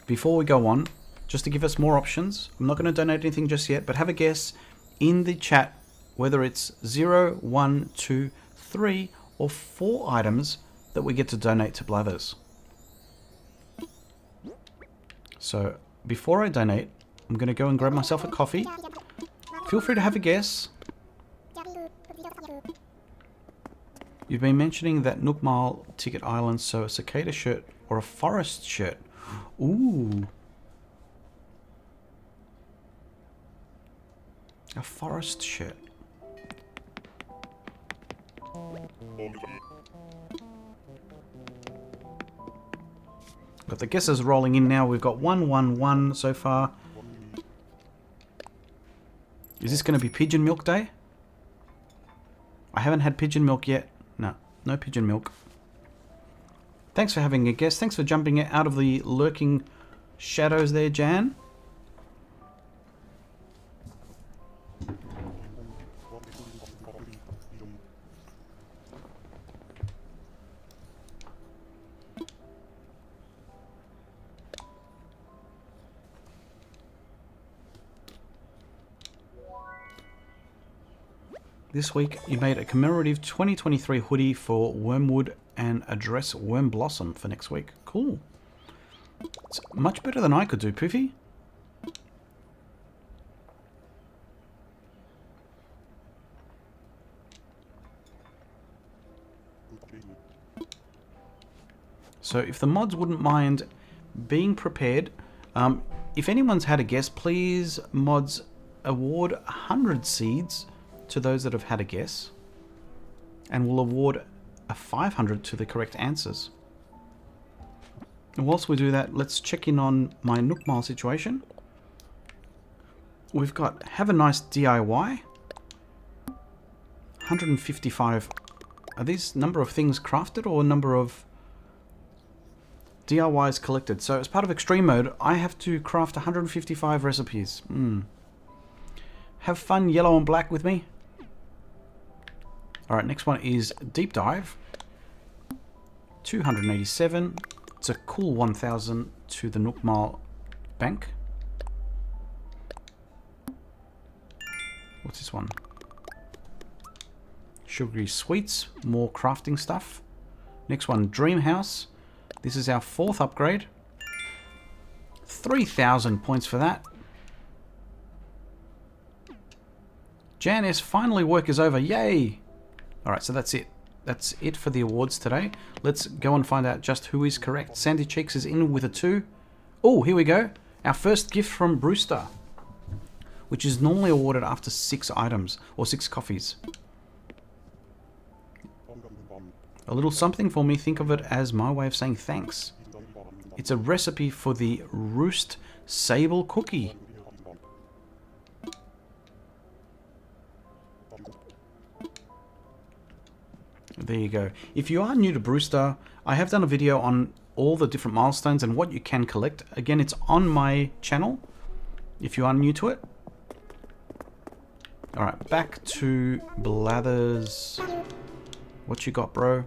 Before we go on, just to give us more options, I'm not going to donate anything just yet, but have a guess in the chat whether it's 0, 1, 2, 3 or 4 items that we get to donate to Blathers. So before I donate, I'm going to go and grab myself a coffee. Feel free to have a guess. You've been mentioning that Nook Mile Ticket Island, so a cicada shirt or a forest shirt. Ooh. A forest shirt. Got the guesses rolling in now. We've got 1, 1, 1 so far. Is this going to be pigeon milk day? I haven't had pigeon milk yet. No pigeon milk. Thanks for having a guess. Thanks for jumping out of the lurking shadows there, Jan. This week, you made a commemorative 2023 hoodie for Wormwood and a dress Worm Blossom for next week. Cool. It's much better than I could do, Poofy. So if the mods wouldn't mind being prepared, if anyone's had a guess, please, mods, award 100 seeds to those that have had a guess, and we'll award a 500 to the correct answers. And whilst we do that, let's check in on my Nook Mile situation. We've got have a nice DIY. 155. Are these number of things crafted or number of DIYs collected? So as part of extreme mode, I have to craft 155 recipes. Have fun yellow and black with me. Alright, next one is Deep Dive. 287. It's a cool 1000 to the Nook Mile Bank. What's this one? Sugary Sweets. More crafting stuff. Next one, Dream House. This is our 4th upgrade. 3,000 points for that. Jan S, finally work is over. Yay! Alright, so that's it. That's it for the awards today. Let's go and find out just who is correct. Sandy Cheeks is in with a 2. Oh, here we go. Our first gift from Brewster, which is normally awarded after 6 items or 6 coffees. A little something for me. Think of it as my way of saying thanks. It's a recipe for the Roost Sable Cookie. There you go. If you are new to Brewster, I have done a video on all the different milestones and what you can collect. Again, it's on my channel if you are new to it. Alright, back to Blathers. What you got, bro?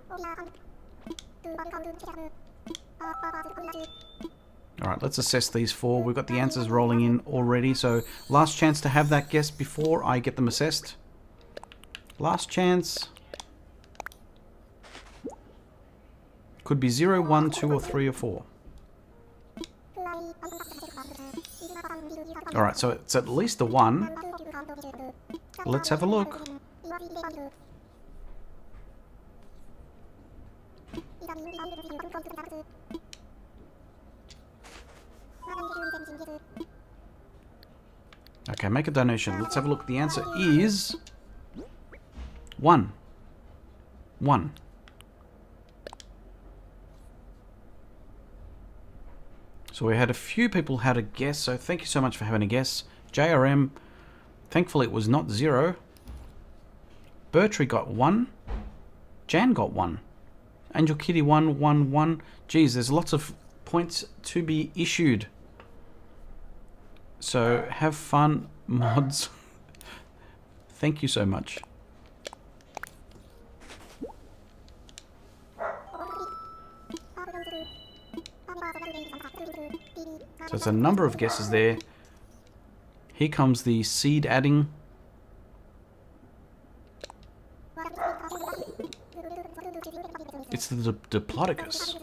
Alright, let's assess these four. We've got the answers rolling in already, so last chance to have that guess before I get them assessed. Last chance. Could be 0, 1, 2, or 3, or 4. Alright, so it's at least a 1. Let's have a look. Okay, make a donation. Let's have a look. The answer is 1. 1. So we had a few people had a guess, so thank you so much for having a guess. JRM, thankfully it was not 0. Bertree got 1. Jan got 1. Angel Kitty 1, 1, 1. Geez, there's lots of points to be issued. So have fun, mods. Thank you so much. So it's a number of guesses there. Here comes the seed adding. It's the Diplodocus.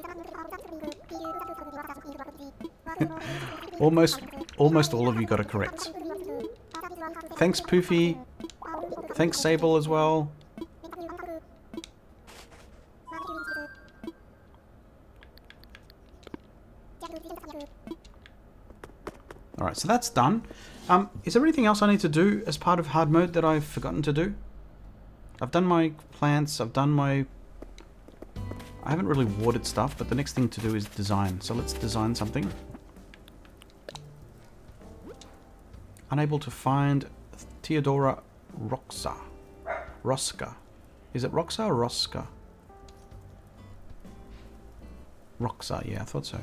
Almost all of you got it correct. Thanks, Poofy. Thanks, Sable, as well. Alright, so that's done. Is there anything else I need to do as part of hard mode that I've forgotten to do? I've done my plants, I've done my... I haven't really watered stuff, but the next thing to do is design. So let's design something. Unable to find Theodora Rosca. Is it Roxa or Rosca? Roxa, yeah, I thought so.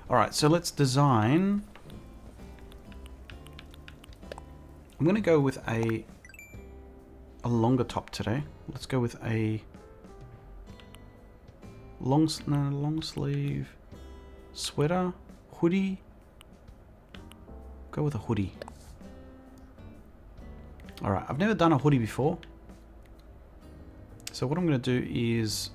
Alright, so let's design... I'm going to go with a longer top today. Let's go with a long sleeve sweater, hoodie. Go with a hoodie. Alright, I've never done a hoodie before. So what I'm going to do is...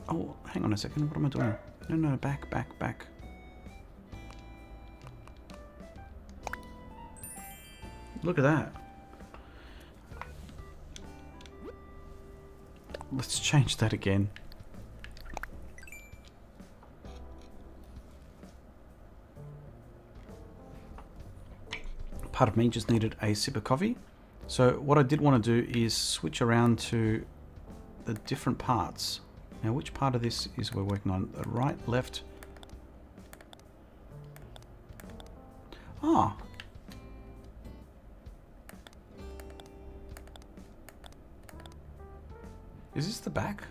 Oh, hang on a second. What am I doing? No, back. Look at that. Let's change that again. Part of me just needed a sip of coffee. So what I did want to do is switch around to the different parts. Now, which part of this is we're working on? The right, left? Ah. Is this the back?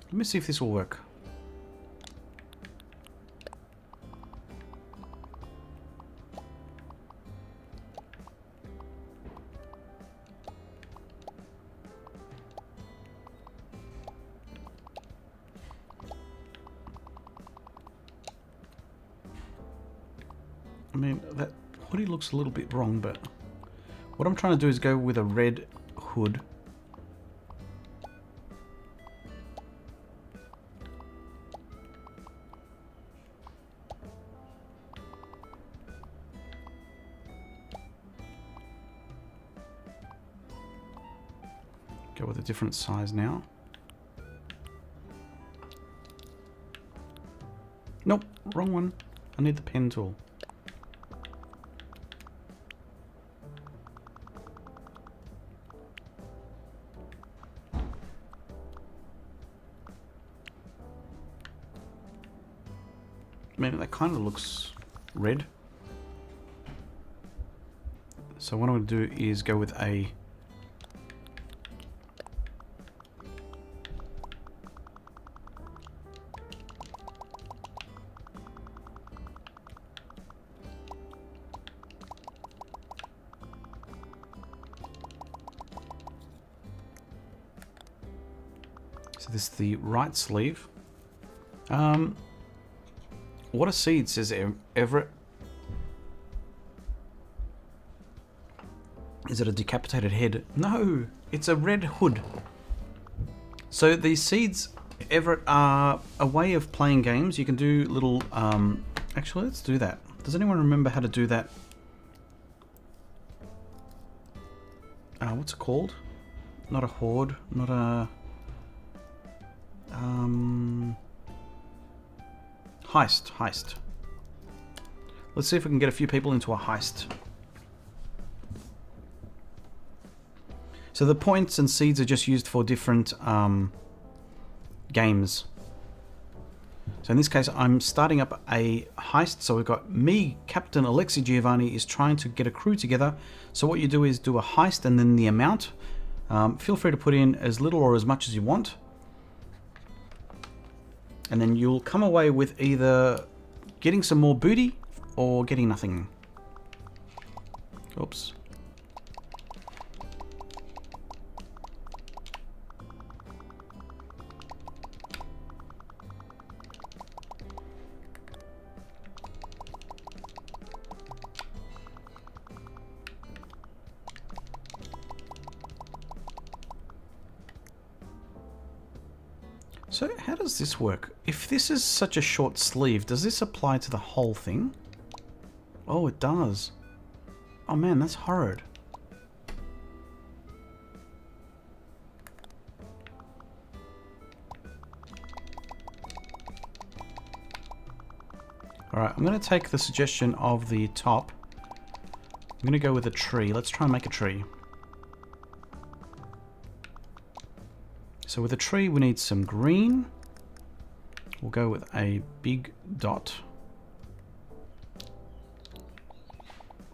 Let me see if this will work. I mean, that hoodie looks a little bit wrong, but what I'm trying to do is go with a red hood. Go with a different size now. Nope, wrong one. I need the pen tool. I mean, that kind of looks red. So what I'm going to do is go with a this is the right sleeve. What a seed, says Everett. Is it a decapitated head? No, it's a red hood. So these seeds, Everett, are a way of playing games. You can do little... actually, let's do that. Does anyone remember how to do that? What's it called? Not a horde, not a... Heist. Let's see if we can get a few people into a heist. So the points and seeds are just used for different games. So in this case, I'm starting up a heist. So we've got me, Captain Alexi Giovani, is trying to get a crew together. So what you do is do a heist and then the amount. Feel free to put in as little or as much as you want. And then you'll come away with either getting some more booty or getting nothing. Oops. So how does this work? If this is such a short sleeve, does this apply to the whole thing? Oh, it does. Oh man, that's horrid. Alright, I'm going to take the suggestion of the top. I'm going to go with a tree. Let's try and make a tree. So with a tree, we need some green. We'll go with a big dot.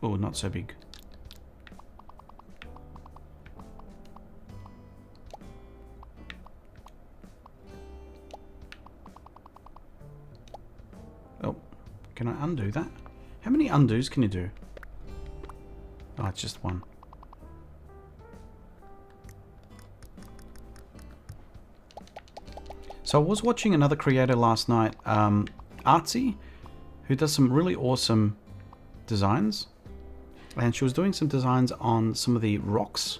Oh, not so big. Oh, can I undo that? How many undos can you do? Oh, it's just one. So I was watching another creator last night, Artsy, who does some really awesome designs. And she was doing some designs on some of the rocks.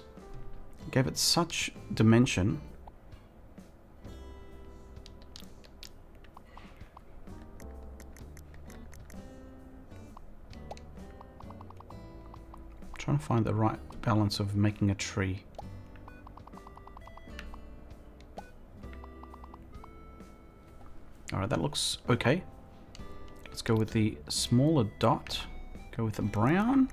Gave it such dimension. I'm trying to find the right balance of making a tree. Alright, that looks okay. Let's go with the smaller dot. Go with the brown.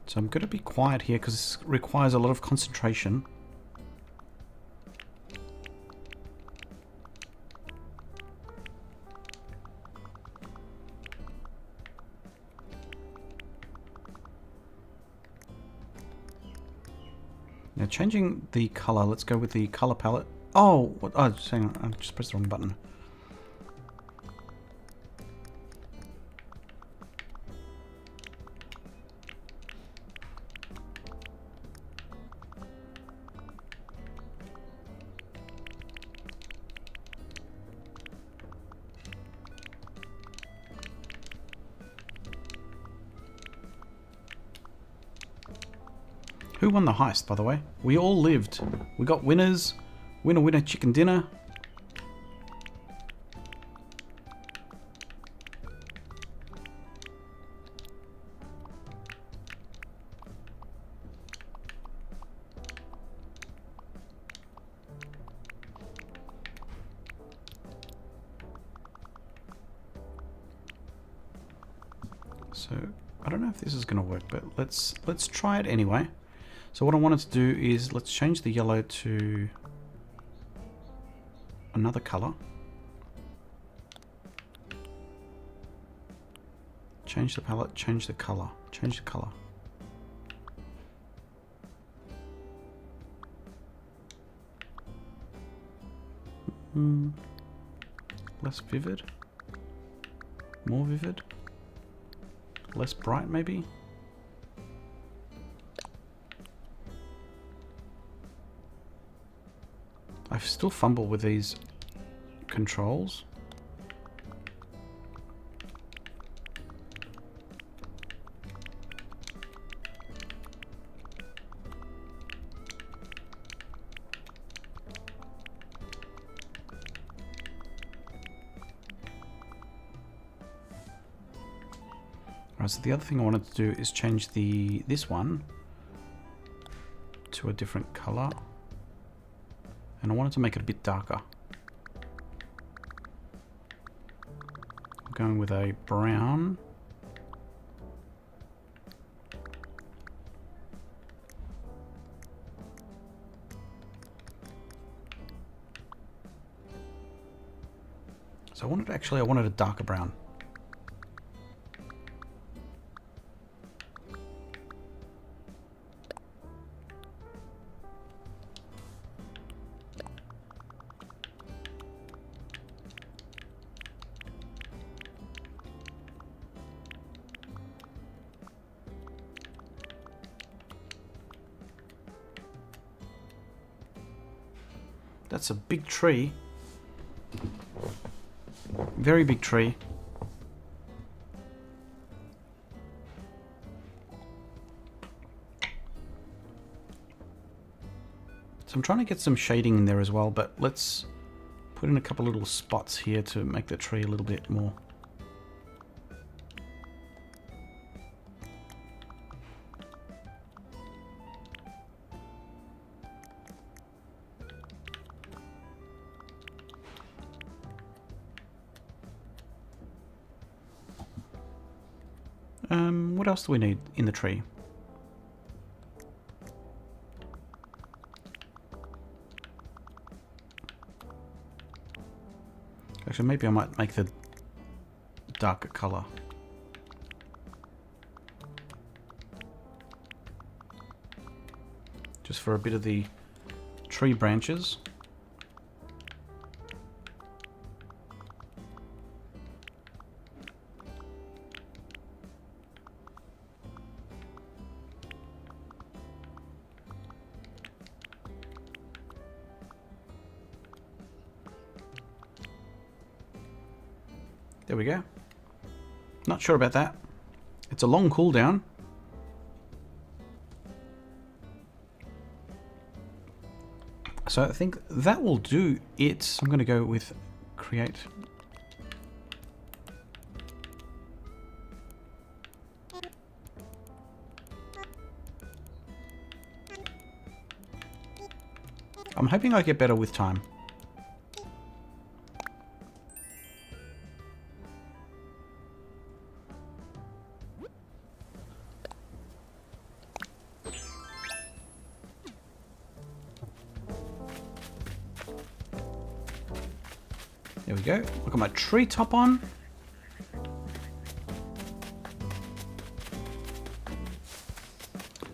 So I'm going to be quiet here because this requires a lot of concentration. Now changing the color, let's go with the color palette. Oh, what? Oh, hang on, I just pressed the wrong button. Who won the heist, by the way? We all lived. We got winners. Winner, winner, chicken dinner. So, I don't know if this is going to work, but let's try it anyway. So what I wanted to do is let's change the yellow to another color. Change the palette, change the color, change the color. Less vivid. More vivid. Less bright, maybe. I still fumble with these controls. Alright, so the other thing I wanted to do is change this one to a different color. And I wanted to make it a bit darker. I'm going with a brown. So I wanted a darker brown. That's a big tree. Very big tree. So I'm trying to get some shading in there as well, but let's put in a couple little spots here to make the tree a little bit more. What else do we need in the tree? Actually, maybe I might make the darker color. Just for a bit of the tree branches. There we go. Not sure about that. It's a long cooldown. So I think that will do it. I'm going to go with create. I'm hoping I get better with time. There we go. I've got my tree top on.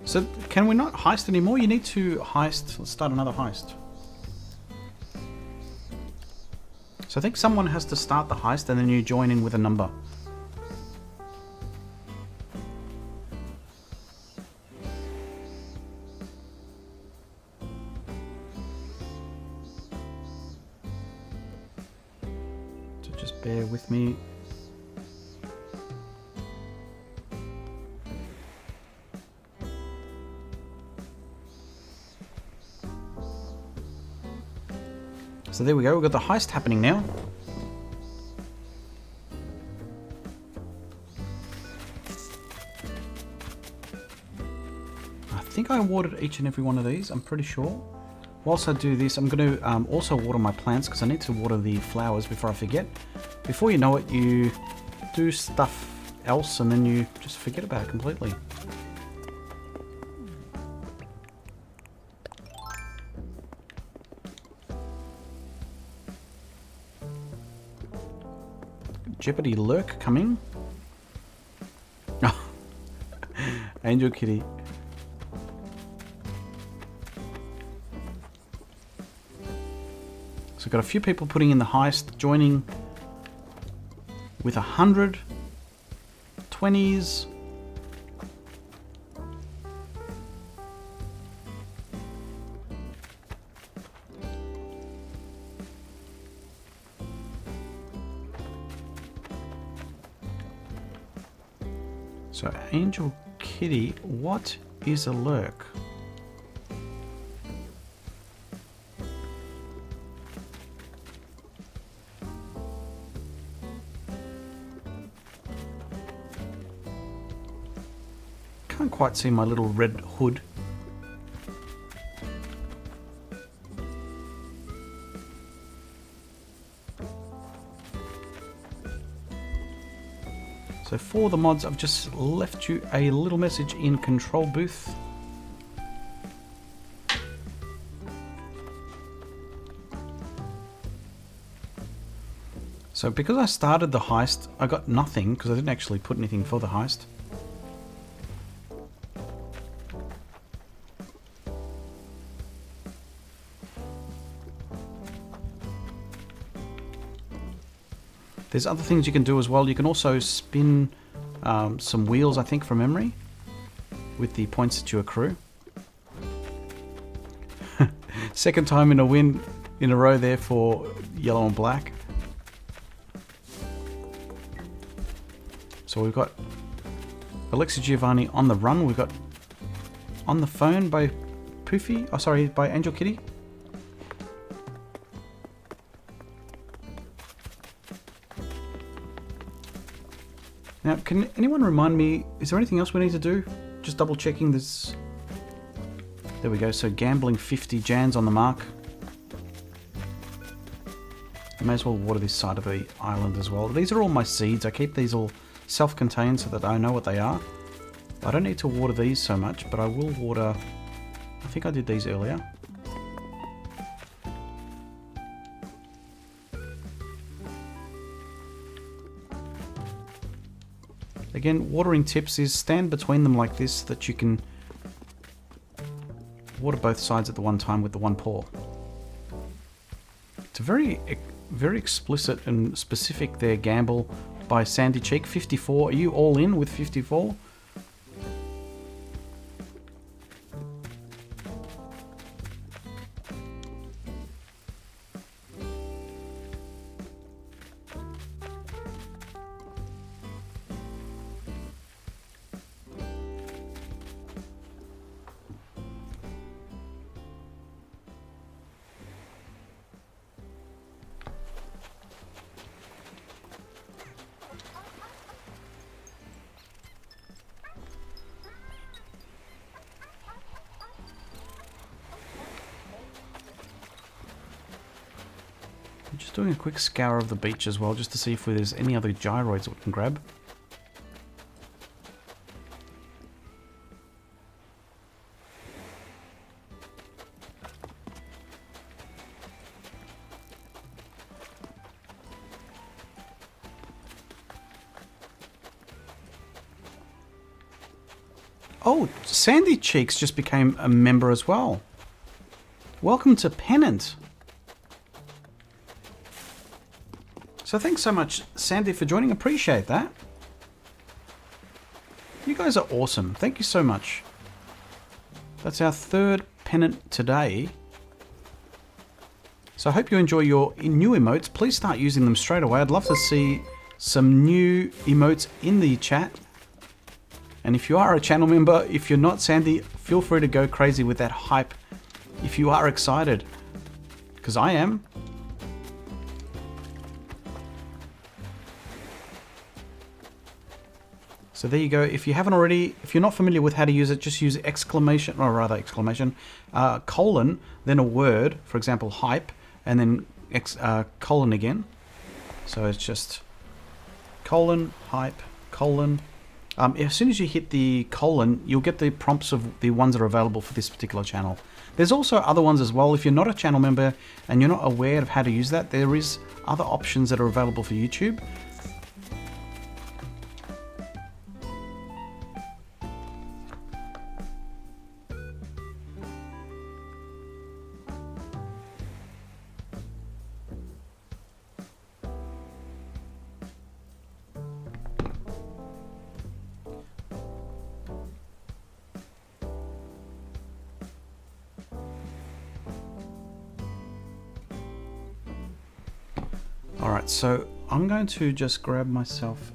So can we not heist anymore? You need to heist. Let's start another heist. So I think someone has to start the heist and then you join in with a number. So just bear with me. So there we go, we've got the heist happening now. I think I watered each and every one of these, I'm pretty sure. Whilst I do this, I'm going to also water my plants because I need to water the flowers before I forget. Before you know it, you do stuff else and then you just forget about it completely. Jeopardy lurk coming. Angel Kitty. So we've got a few people putting in the heist, joining with 100, 20s. So Angel Kitty, what is a lurk? Can't quite see my little red hood. So for the mods, I've just left you a little message in control booth. So because I started the heist, I got nothing because I didn't actually put anything for the heist. There's other things you can do as well. You can also spin some wheels, I think, from memory, with the points that you accrue. Second time in a win in a row there for yellow and black. So we've got Alexi Giovani on the run. We've got on the phone by Poofy. Oh, sorry, by Angel Kitty. Now, can anyone remind me, is there anything else we need to do? Just double checking this. There we go, so gambling 50 Jans on the mark. I may as well water this side of the island as well. These are all my seeds. I keep these all self-contained so that I know what they are. I don't need to water these so much, but I will water... I think I did these earlier. Again, watering tips is stand between them like this so that you can water both sides at the one time with the one pour. It's a very explicit and specific there gamble by Sandy Cheek. 54, are you all in with 54? Just doing a quick scour of the beach as well, just to see if there's any other gyroids we can grab. Oh, Sandy Cheeks just became a member as well. Welcome to Pennant. So thanks so much, Sandy, for joining. Appreciate that. You guys are awesome. Thank you so much. That's our third pennant today. So I hope you enjoy your new emotes. Please start using them straight away. I'd love to see some new emotes in the chat. And if you are a channel member, if you're not, Sandy, feel free to go crazy with that hype if you are excited. Because I am. So there you go. If you haven't already, if you're not familiar with how to use it, just use exclamation, or rather exclamation, colon, then a word, for example, hype, and then colon again. So it's just colon, hype, colon. As soon as you hit the colon, you'll get the prompts of the ones that are available for this particular channel. There's also other ones as well. If you're not a channel member and you're not aware of how to use that, there is other options that are available for YouTube. Alright, so I'm going to just grab myself...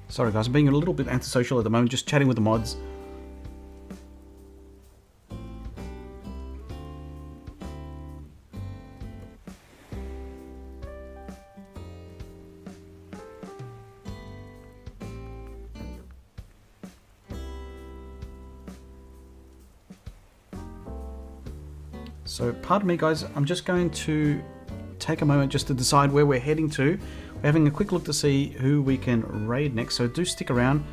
Sorry guys, I'm being a little bit antisocial at the moment, just chatting with the mods. So pardon me guys, I'm just going to take a moment just to decide where we're heading to. We're having a quick look to see who we can raid next, so do stick around.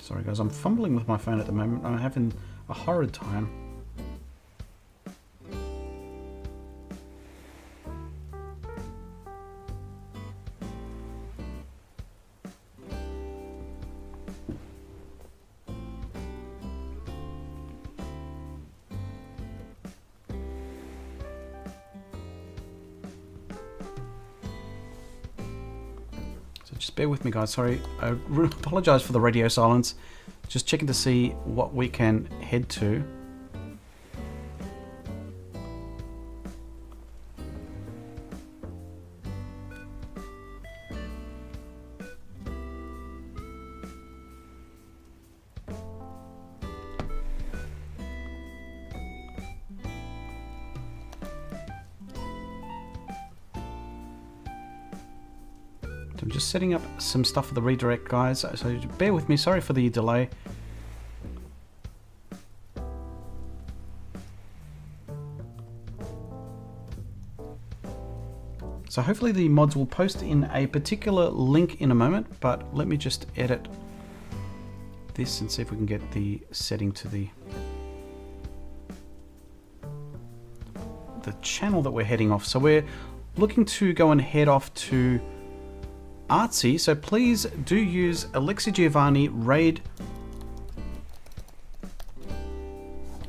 Sorry guys, I'm fumbling with my phone at the moment. I'm having a horrid time. Just bear with me guys, sorry. I apologise for the radio silence. Just checking to see what we can head to. I'm just setting up some stuff for the redirect, guys, so bear with me. Sorry for the delay. So hopefully the mods will post in a particular link in a moment, but let me just edit this and see if we can get the setting to the channel that we're heading off. So we're looking to go and head off to Artsy, so please do use Alexi Giovani raid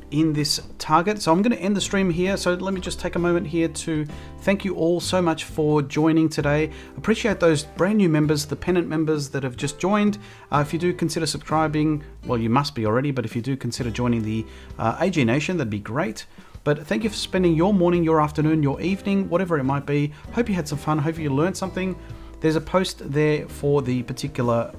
in this target. So I'm going to end the stream here, so let me just take a moment here to thank you all so much for joining today. Appreciate those brand new members, the pennant members that have just joined. If you do consider subscribing, well, you must be already, but if you do consider joining the AG Nation, that'd be great. But thank you for spending your morning, your afternoon, your evening, whatever it might be. Hope you had some fun, hope you learned something. There's a post there for the particular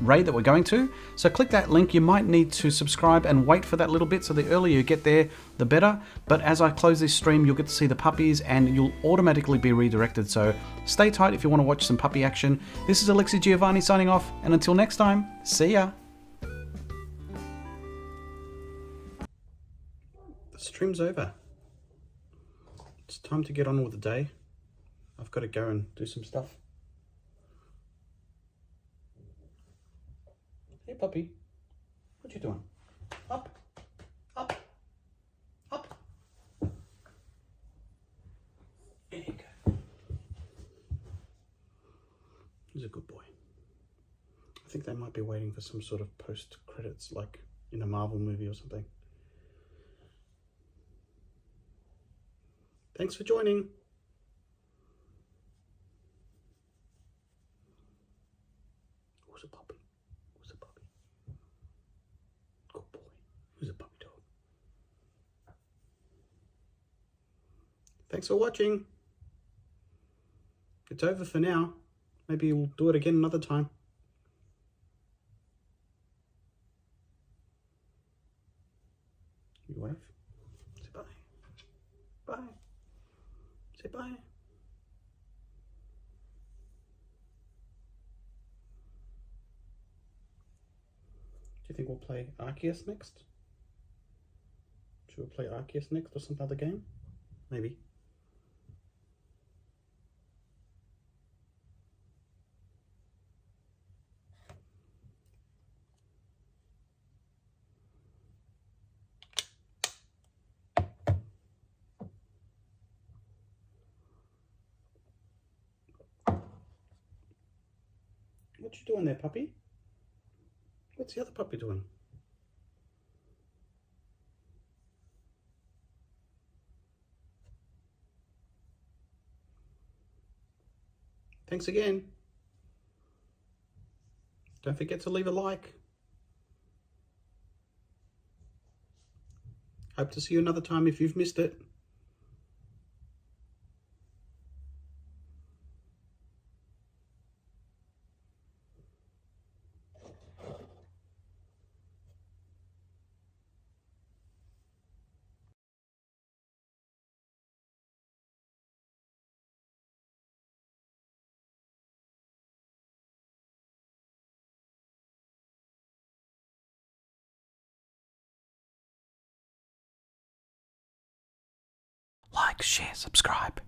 raid that we're going to. So click that link. You might need to subscribe and wait for that little bit. So the earlier you get there, the better. But as I close this stream, you'll get to see the puppies and you'll automatically be redirected. So stay tight if you want to watch some puppy action. This is Alexi Giovani signing off. And until next time, see ya. The stream's over. It's time to get on with the day. I've got to go and do some stuff. Hey puppy, what you doing? Up, up, up. There you go. He's a good boy. I think they might be waiting for some sort of post credits, like in a Marvel movie or something. Thanks for joining. Who's a puppy? Who's a puppy? Good boy. Who's a puppy dog? Thanks for watching. It's over for now. Maybe we'll do it again another time. You wave. Say bye. Bye. Say bye. Do you think we'll play Arceus next? Should we play Arceus next or some other game? Maybe. What you doing there, puppy? What's the other puppy doing? Thanks again. Don't forget to leave a like. Hope to see you another time if you've missed it. Like, share, subscribe.